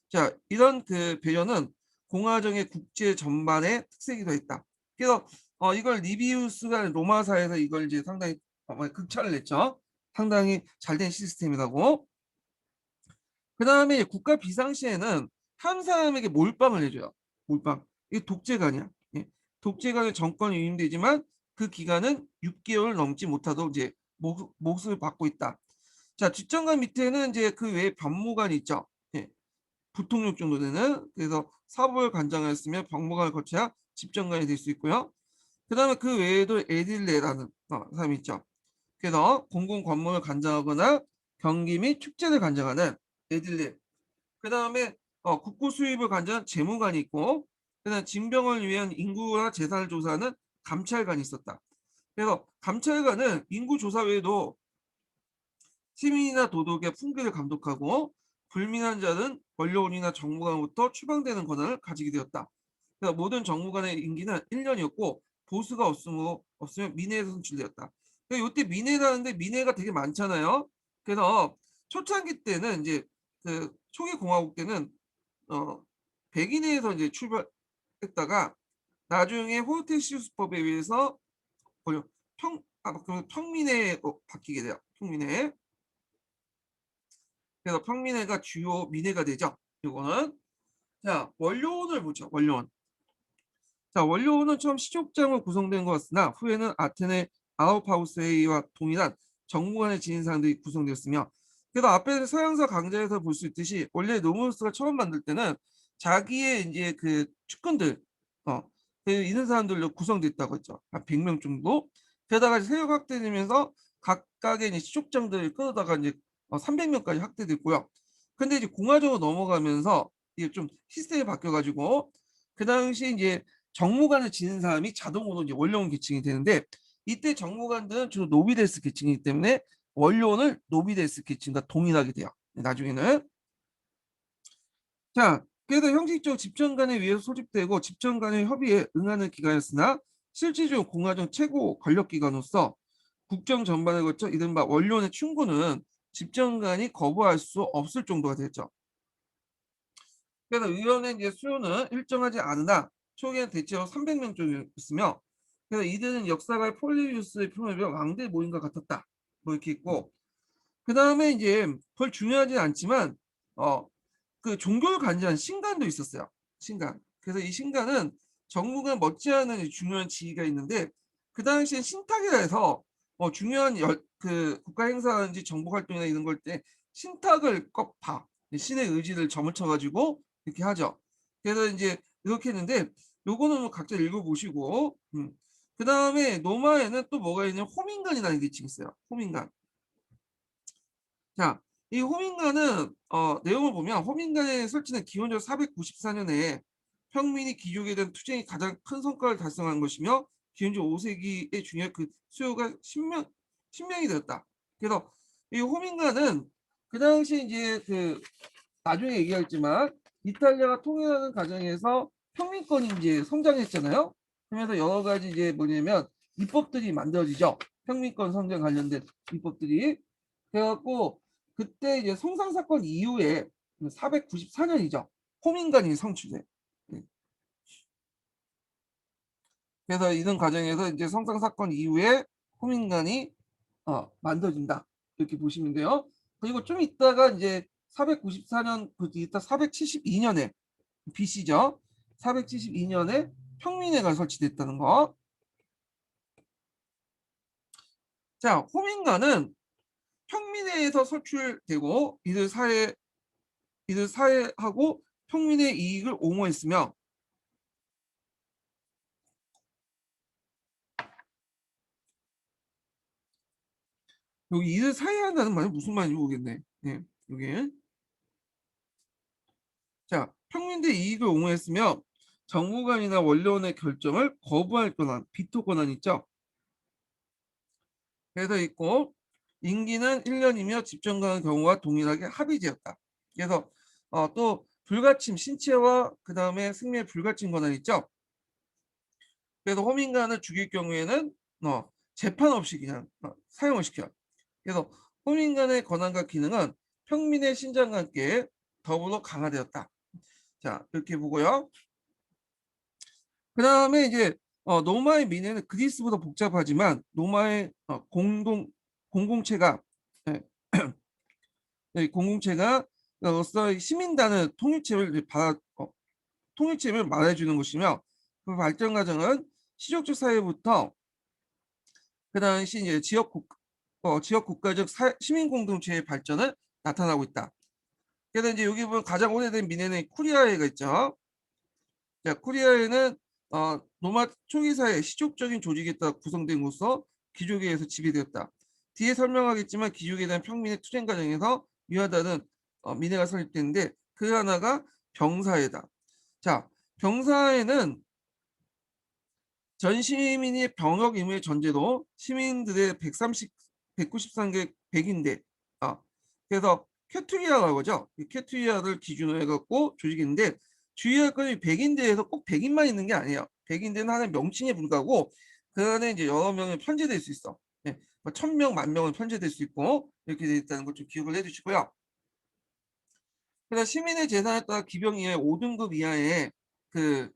자 이런 그 배려는 공화정의 국제 전반의 특색이기도 했다. 그래서 이걸 리비우스가 로마사에서 이걸 이제 상당히 극찬을 했죠. 상당히 잘된 시스템이라고. 그 다음에 국가 비상시에는 한 사람에게 몰빵을 해줘요. 몰빵. 이게 독재가 아니야. 예. 독재간의 정권이 위임되지만 그 기간은 6개월 넘지 못하도록 이제 몫을 받고 있다. 자, 뒷정관 밑에는 이제 그 외에 변무관이 있죠. 예. 부통령 정도 되는 그래서 사법을 관장하였으며 병무관을 거쳐야 집정관이 될 수 있고요. 그 다음에 그 외에도 에딜레라는 사람이 있죠. 그래서 공공 관문을 관장하거나 경기 및 축제를 관장하는 에딜레. 그 다음에 국고 수입을 관장한 재무관이 있고 그다음 징병을 위한 인구와 재산을 조사하는 감찰관이 있었다. 그래서 감찰관은 인구 조사 외에도 시민이나 도덕의 풍기를 감독하고 불민한 자는 원로원이나 정무관부터 추방되는 권한을 가지게 되었다. 그러니까 모든 정무관의 임기는 1년이었고 보수가 없으면 민회에서 선출되었다. 그러니까 이때 민회라는데 민회가 되게 많잖아요. 그래서 초창기 때는 이제 그 초기 공화국 때는 어 백인회에서 이제 출발했다가 나중에 호르테시우스법에 의해서 그 평민회로 바뀌게 돼요. 평민회. 그래서 평민회가 주요 민회가 되죠. 이거는 자 원료원을 보죠. 원료원. 자 원료원은 처음 시족장으로 구성된 것으나 후에는 아테네 아우파우스회의와 동일한 정무관의 지인사항들이 구성되었으며 그래서 앞에 서양사 강좌에서 볼 수 있듯이 원래 노무스가 처음 만들 때는 자기의 이제 그 측근들 그 있는 사람들로 구성됐다고 했죠. 한 100명 정도. 게다가 세력 확대되면서 각각의 이제 시족장들을 끌어다가 이제 300명까지 확대됐고요. 근데 이제 공화정으로 넘어가면서 이게 좀 시스템이 바뀌어가지고 그 당시 이제 정무관을 지낸 사람이 자동으로 이제 원로원 계층이 되는데 이때 정무관들은 주로 노비데스 계층이기 때문에 원로원을 노비데스 계층과 동일하게 돼요. 나중에는 자 그래서 형식적으로 집정관에 의해서 소집되고 집정관의 협의에 응하는 기관이었으나 실질적으로 공화정 최고 권력기관으로서 국정 전반을 거쳐 이른바 원로원의 충고는 집정관이 거부할 수 없을 정도가 됐죠. 그래서 의원의 이제 수요는 일정하지 않으나 초기에는 대체로 300명 정도였으며 그래서 이들은 역사가의 폴리비우스의 표현을 왕대 모임과 같았다. 뭐 이렇게 있고 그 다음에 이제 별 중요하진 않지만 그 종교를 간주한 신관도 있었어요. 신관. 그래서 이 신관은 정부가 못지않은 중요한 지위가 있는데 그 당시엔 신탁이라 해서 중요한 그 국가 행사라든지 정부 활동이나 이런 걸 때 신탁을 꼭 봐. 신의 의지를 점을 쳐가지고 이렇게 하죠. 그래서 이제 이렇게 했는데 요거는 뭐 각자 읽어보시고 그 다음에 노마에는 또 뭐가 있냐면 호민관이라는 게 있어요. 호민관. 자, 이 호민관은 내용을 보면 호민관의 설치는 기원전 494년에 평민이 귀족에 대한 투쟁이 가장 큰 성과를 달성한 것이며 기원전 5세기에 중요한 그 수요가 10명이 되었다. 그래서 이 호민관은 그 당시 이제 그 나중에 얘기하겠지만 이탈리아가 통일하는 과정에서 평민권이 이제 성장했잖아요. 그래서 여러 가지 이제 뭐냐면 입법들이 만들어지죠. 평민권 성장 관련된 입법들이. 그래갖고 그때 이제 성상 사건 이후에 494년이죠. 호민관이 성취돼. 네. 그래서 이런 과정에서 이제 성상 사건 이후에 호민관이 만들어진다. 이렇게 보시면 돼요. 그리고 좀 있다가 이제 494년 그 이따 472년에 BC죠. 472년에 평민회가 설치됐다는 거. 자, 호민관은 평민회에서 선출되고 이들 사회하고 평민의 이익을 옹호했으며 여기 이들 사회한다는 말이 무슨 말인지 모르겠네. 네, 여기 자 평민대 이익을 옹호했으며 정무관이나 원로원의 결정을 거부할 권한, 비토 권한 있죠. 그래서 있고 임기는 1년이며 집정관의 경우와 동일하게 합의제였다. 그래서 또 불가침 신체와 그 다음에 승리의 불가침 권한 있죠. 그래서 호민관을 죽일 경우에는 재판 없이 그냥 사용을 시켜요. 그래서 호민관의 권한과 기능은 평민의 신장과 함께 더불어 강화되었다. 자 이렇게 보고요. 그 다음에 이제 노마의 민회는 그리스보다 복잡하지만 노마의 공공체가 예, 공공체가 로서 시민단의 통일체를 말해주는 것이며 그 발전 과정은 시족적 사회부터 그 당시 이제 지역 국가적 시민 공동체의 발전을 나타나고 있다. 그래서 이제 여기 보면 가장 오래된 민회는 쿠리아회가 있죠. 자, 쿠리아회는 노마 초기 사회 시족적인 조직에 따라 구성된 곳으로 귀족에 의해서 지배되었다. 뒤에 설명하겠지만 귀족에 대한 평민의 투쟁 과정에서 유하다는 민회가 설립되는데 그 하나가 병사회다. 자, 병사회는 전 시민이 병역 의무의 전제로 시민들의 193개 백인대 그래서 큐투리아라고 하죠. 이 큐투리아를 기준으로 해갖고 조직인데 주의할 것이 백인대에서 꼭 백인만 있는 게 아니에요. 백인대는 하나의 명칭에 불과하고 그 안에 이제 여러 명이 편제될 수 있어. 네, 뭐 1000명, 10,000명은 편제될 수 있고 이렇게 돼 있다는 걸 좀 기억을 해주시고요. 그래서 시민의 재산에 따라 기병 이하의 5등급 이하의 그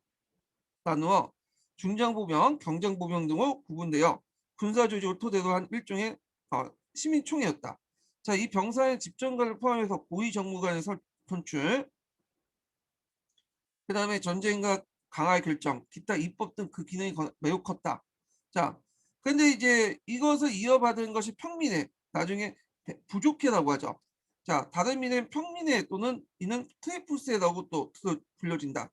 나누어 중장보병, 경장보병 등으로 구분되어 군사조직을 토대로 한 일종의 시민총회였다. 자, 이 병사의 집정관을 포함해서 고위정무관의 선출, 그 다음에 전쟁과 강화의 결정, 기타 입법 등 그 기능이 매우 컸다. 자, 근데 이제 이것을 이어받은 것이 평민회, 나중에 부족회라고 하죠. 자, 다른 민의 평민회 또는 이는 트리푸스회라고 또 불려진다.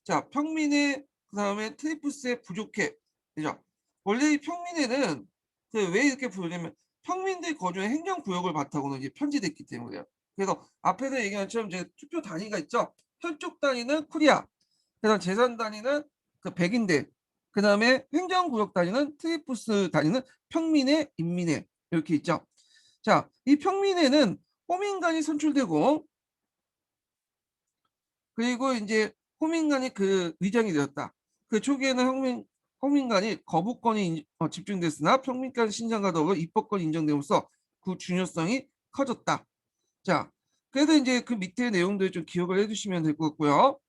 자, 평민회, 그 다음에 트리푸스회 부족회, 그죠? 원래 이 평민회는 왜 이렇게 부르냐면 평민들 거주의 행정구역을 바탕으로 이제 편제됐기 때문에요. 그래서 앞에서 얘기한 것처럼 이제 투표 단위가 있죠. 혈족 단위는 코리아, 그다음 재산 단위는 그 백인대, 그다음에 행정구역 단위는 트리푸스 단위는 평민회, 인민회 이렇게 있죠. 자, 이 평민회는 호민관이 선출되고 그리고 이제 호민관이 그 의장이 되었다. 그 초기에는 호민관이 거부권이 집중됐으나 평민관 신장과 더불어 입법권이 인정됨으로써 그 중요성이 커졌다. 자, 그래서 이제 그 밑에 내용들 좀 기억을 해주시면 될 것 같고요.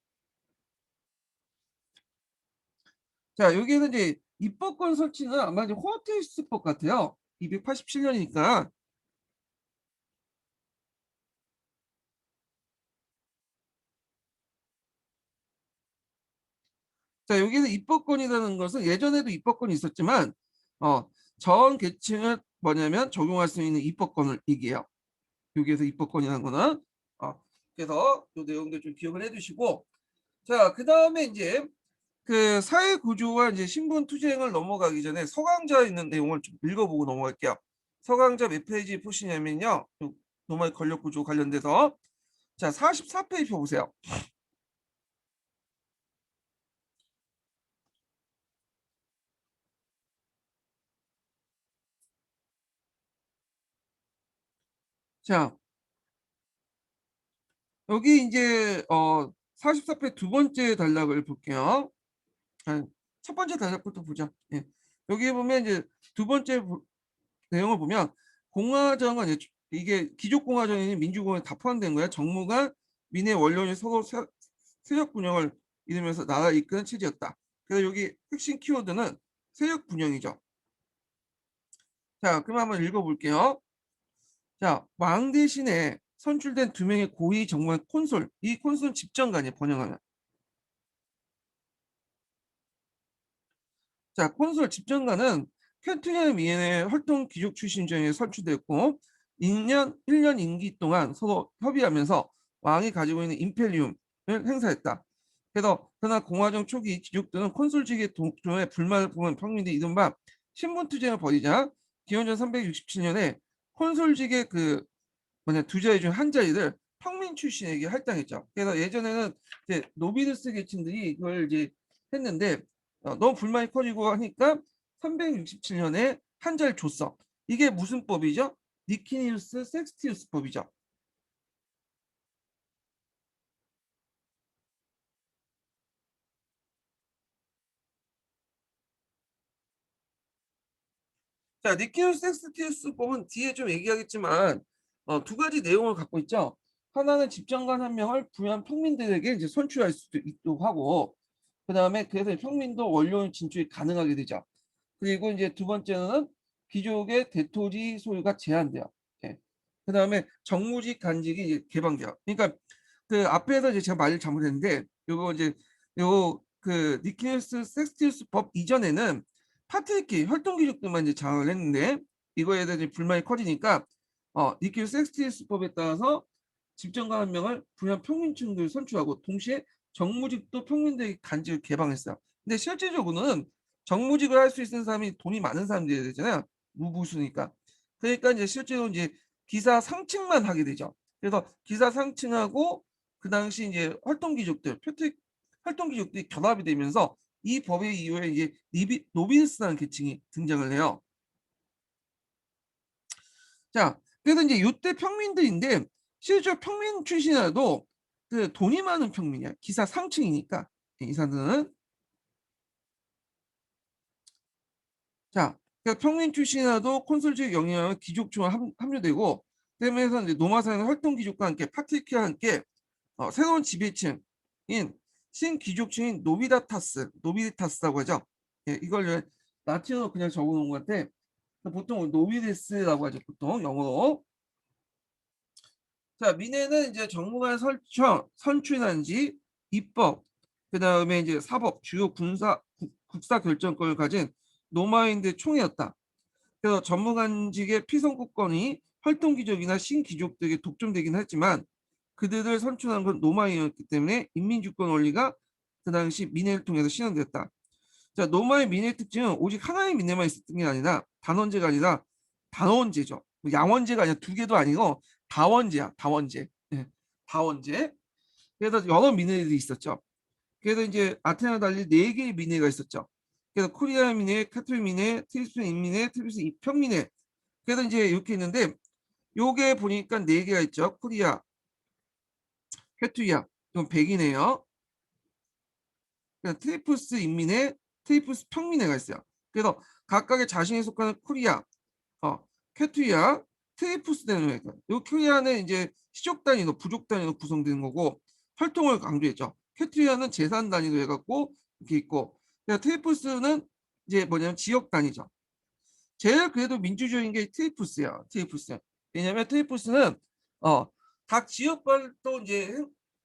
자, 여기에는 이제 입법권 설치는 아마 이제 호어테이스법 같아요. 287년이니까. 자, 여기서 입법권이라는 것은 예전에도 입법권이 있었지만, 전 계층을 뭐냐면 적용할 수 있는 입법권을 얘기해요. 여기에서 입법권이라는 거는. 그래서 이 내용들 좀 기억을 해두시고, 자, 그 다음에 이제 그 사회 구조와 이제 신분 투쟁을 넘어가기 전에 서강자에 있는 내용을 좀 읽어보고 넘어갈게요. 서강자 몇 페이지 보시냐면요. 노말 권력 구조 관련돼서 자, 44페이지 보세요. 자, 여기 이제 44페이지 두 번째 단락을 볼게요. 첫 번째 단락부터 보자. 예. 여기 보면 이제 두 번째 내용을 보면 공화정은 이게 기족공화정이 민주공화에 다 포함된 거야. 정무가 민의 원론이 서로 세력 분열을 이루면서 나라 이끄는 체제였다. 그래서 여기 핵심 키워드는 세력 분열이죠. 자, 그럼 한번 읽어볼게요. 자, 왕 대신에 선출된 두 명의 고위 정무관 콘솔, 이 콘솔 집정관이 번영하면. 자, 콘솔 집정관은 켄투냐 미엔의 활동 귀족 출신 중에 선출됐고 1년 임기 동안 서로 협의하면서 왕이 가지고 있는 임페리움을 행사했다. 그래서 그러나 공화정 초기 귀족들은 콘솔직의 동조에 불만을 품은 평민들이 이른바 신분투쟁을 벌이자 기원전 367년에 콘솔직의 그 뭐냐 두 자리 중 한 자리를 평민 출신에게 할당했죠. 그래서 예전에는 이제 노비르스 계층들이 이걸 이제 했는데 너무 불만이 커지고 하니까 367년에 한 자리를 줬어. 이게 무슨 법이죠? 니키니우스 섹스티우스 법이죠. 자, 니키니우스 섹스티우스 법은 뒤에 좀 얘기하겠지만 두 가지 내용을 갖고 있죠. 하나는 집정관 한 명을 부유한 평민들에게 이제 선출할 수도 있도록 하고 그다음에 그래서 평민도 원료인 진출이 가능하게 되죠. 그리고 이제 두 번째는 귀족의 대토지 소유가 제한돼요. 예. 그다음에 정무직 간직이 이제 개방돼요. 그러니까 그 앞에서 이제 제가 말을 잘못했는데 요거 이제 요 그 니키스 섹스티우스 법 이전에는 파트리키 활동 귀족들만 이제 장악을 했는데 이거에 대해서 불만이 커지니까 니키스 섹스티우스 법에 따라서 집정관 한 명을 부유한 평민층들 선출하고 동시에 정무직도 평민들에게 간직을 개방했어요. 근데 실질적으로는 정무직을 할 수 있는 사람이 돈이 많은 사람들이 되잖아요. 무부수니까. 그러니까 이제 실제로 이제 기사 상층만 하게 되죠. 그래서 기사 상층하고 그 당시 이제 활동귀족들, 표특 활동귀족들이 결합이 되면서 이 법의 이후에 이제 노비스라는 계층이 등장을 해요. 자, 그래서 이제 요때 평민들인데 실제로 평민 출신이라도 그 돈이 많은 평민이야. 기사 상층이니까 이 사람들은. 자, 그러니까 평민 출신이라도 콘솔주의 영향을 귀족층에 합류되고 때문에서 이제 노마사는 활동 귀족과 함께 파트리키와 함께 새로운 지배층인 신귀족층인 노비타스라고 하죠. 예, 이걸 라틴어로 그냥 적어놓은 것 같아. 보통 노비데스라고 하죠. 보통 영어로. 자, 민회는 이제 정부가 선출한 지 입법, 그 다음에 이제 사법, 주요 국사 결정권을 가진 노마인드 총회였다. 그래서 전무관직의 피선거권이 활동귀족이나 신귀족들에게 독점되긴 했지만 그들을 선출한 건 노마이였기 때문에 인민주권 원리가 그 당시 민회를 통해서 실현되었다. 자, 노마의 민의 특징은 오직 하나의 민회만 있었던 게 아니라 단원제가 아니라 단원제죠. 뭐 양원제가 아니라 두 개도 아니고 다원제야, 다원제. 예, 다원제. 그래서 여러 민회들이 있었죠. 그래서 이제 아테나 달리 네 개의 민회가 있었죠. 그래서 코리아 민회, 카톨릭 민회, 트리스 인민회, 트리스 평민회. 그래서 이제 이렇게 있는데 요게 보니까 네 개가 있죠. 코리아, 캐투야, 이건 백이네요. 트리프스 인민회, 트리프스 평민회가 있어요. 그래서 각각의 자신이 속하는 코리아, 캐투야, 트리프스 되는 거예요. 이 코리아는 이제 시족 단위로 부족 단위로 구성되는 거고 활동을 강조했죠. 캐투야는 재산 단위로 해갖고 이렇게 있고, 트리프스는 이제 뭐냐면 지역 단위죠. 제일 그래도 민주주의인 게 트리프스야. 트리프스. 왜냐면 트리프스는 어, 각 지역별도 이제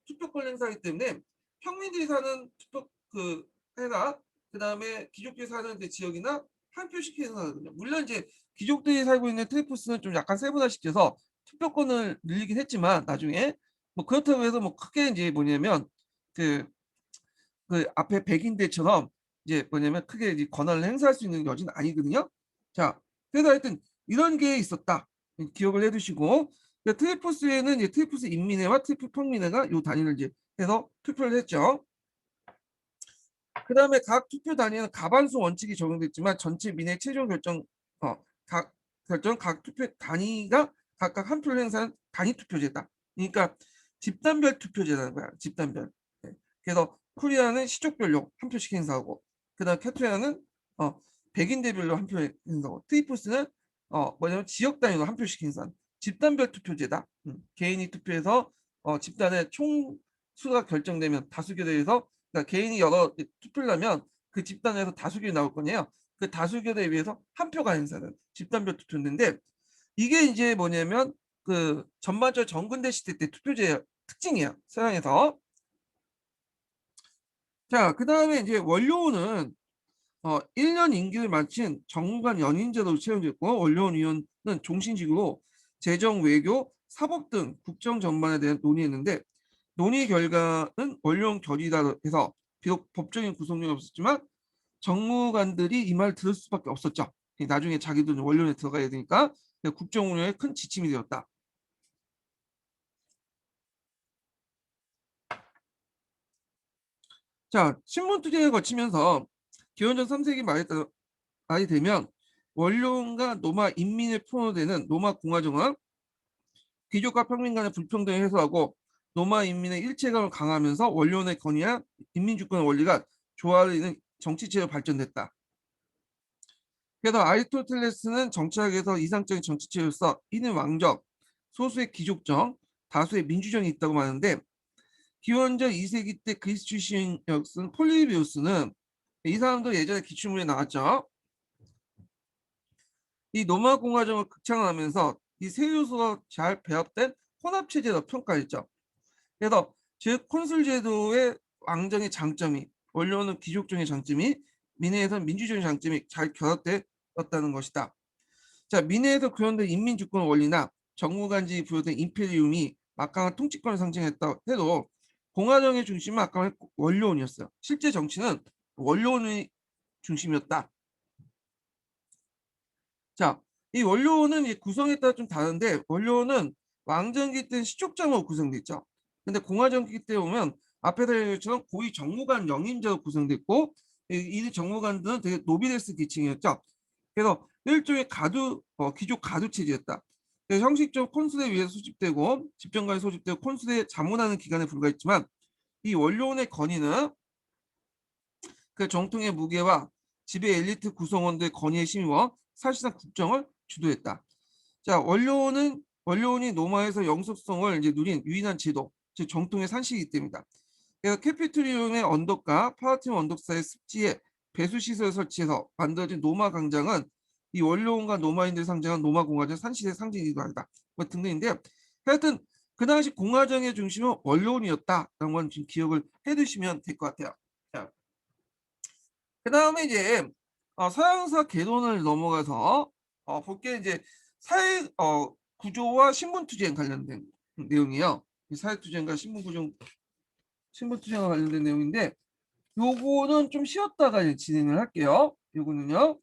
투표권 행사하기 때문에 평민들이 사는 투표 그 해나 그다음에 귀족들이 사는 그 지역이나 한 표씩 해서 하거든요. 물론 이제 귀족들이 살고 있는 트리프스는 좀 약간 세분화시켜서 투표권을 늘리긴 했지만 나중에 뭐 그렇다고 해서 뭐 크게 이제 뭐냐면 그, 그 앞에 백인대처럼 이제 뭐냐면 크게 이제 권한을 행사할 수 있는 여지는 아니거든요. 자, 그래서 하여튼 이런 게 있었다. 기억을 해두시고 트리프스에는 이제 트리프스 인민회와 트리프 평민회가 요 단위를 이제 해서 투표를 했죠. 그 다음에 각 투표 단위는 가반수 원칙이 적용됐지만 전체 민의 최종 결정 각 투표 단위가 각각 한 표를 행사한 단위 투표제다. 그러니까 집단별 투표제라는 거야. 집단별. 네. 그래서 코리아는 시족별로 한 표씩 행사하고 그다음 캐트리아는 백인대별로 한 표 행사하고 트리프스는 뭐냐면 지역 단위로 한 표씩 행사한 집단별 투표제다. 개인이 투표해서 집단의 총 수가 결정되면 다수결에서 그러니까 개인이 여러 투표를 하면 그 집단에서 다수결이 나올 거네요. 그 다수결에 의해서 한 표가 행사는 집단별 투표인데 이게 이제 뭐냐면 그 전반적 정근대 시대 때 투표제 특징이야. 서양에서. 자, 그 다음에 이제 원료는 1년 임기를 마친 정무관 연임제도로 채용됐고 원로원 위원은 종신직으로 재정, 외교, 사법 등 국정 전반에 대한 논의했는데 논의 결과는 원로원 결의다 해서 비록 법적인 구속력이 없었지만 정무관들이 이 말 들을 수밖에 없었죠. 나중에 자기도 원로원에 들어가야 되니까 국정 운영에 큰 지침이 되었다. 자, 신문 투쟁을 거치면서 기원전 3세기 말이 되면 원로원과 노마 인민에 포함되는 노마 공화정은 귀족과 평민 간의 불평등을 해소하고 노마 인민의 일체감을 강화하면서 원로원의 건의한 인민주권의 원리가 조화를 정치체로 발전됐다. 그래서 아리스토텔레스는 정치학에서 이상적인 정치체로서 이는 왕적, 소수의 귀족정, 다수의 민주정이 있다고 말하는데 기원전 2세기 때 그리스 출신이었던 폴리비우스는 이 사람도 예전에 기출문에 나왔죠. 이 노마 공화정을 극찬하면서 이 세 요소가 잘 배합된 혼합체제로 평가했죠. 그래서 즉 콘술 제도의 왕정의 장점이 원로는 귀족정의 장점이 민회에서는 민주주의 장점이 잘 결합되었다는 것이다. 자, 민회에서 구현된 인민주권 원리나 정무간지 부여된 임페리움이 막강한 통치권을 상징했다 해도 공화정의 중심은 아까 원로원이었어요. 실제 정치는 원로원의 중심이었다. 자, 이 원료는 구성에 따라 좀 다른데 원료는 왕정기 때는 시족장으로 구성돼 있죠. 근데 공화정기 때 보면 앞에서 얘기처럼 고위 정무관 영임자로 구성됐고 이 정무관들은 되게 노비레스 계층이었죠. 그래서 일종의 귀족 가두 체제였다. 형식적 콘수대에 의해서 소집되고 집정관에 소집되고 콘수대에 자문하는 기관에 불과했지만 이 원료원의 건의는 그 정통의 무게와 지배 엘리트 구성원들의 건의에 힘입어 사실상 국정을 주도했다. 자, 원료원이 노마에서 영속성을 이제 누린 유일한 제도, 즉 정통의 산실이기 때문이다. 그래서 캐피토리움의 언덕과 파라팀 언덕 사이 습지에 배수 시설을 설치해서 만들어진 노마 광장은 이 원료원과 노마인들이 상징한 노마 공화정 산실의 상징이기도 하다. 뭐 등등인데 하여튼 그 당시 공화정의 중심은 원료원이었다라는 건 지금 기억을 해두시면 될 것 같아요. 자, 그 다음에 이제 서양사 개론을 넘어가서 볼게 이제 사회 구조와 신분투쟁 관련된 내용이요. 사회투쟁과 신분투쟁과 관련된 내용인데 요거는 좀 쉬었다가 이제 진행을 할게요. 요거는요.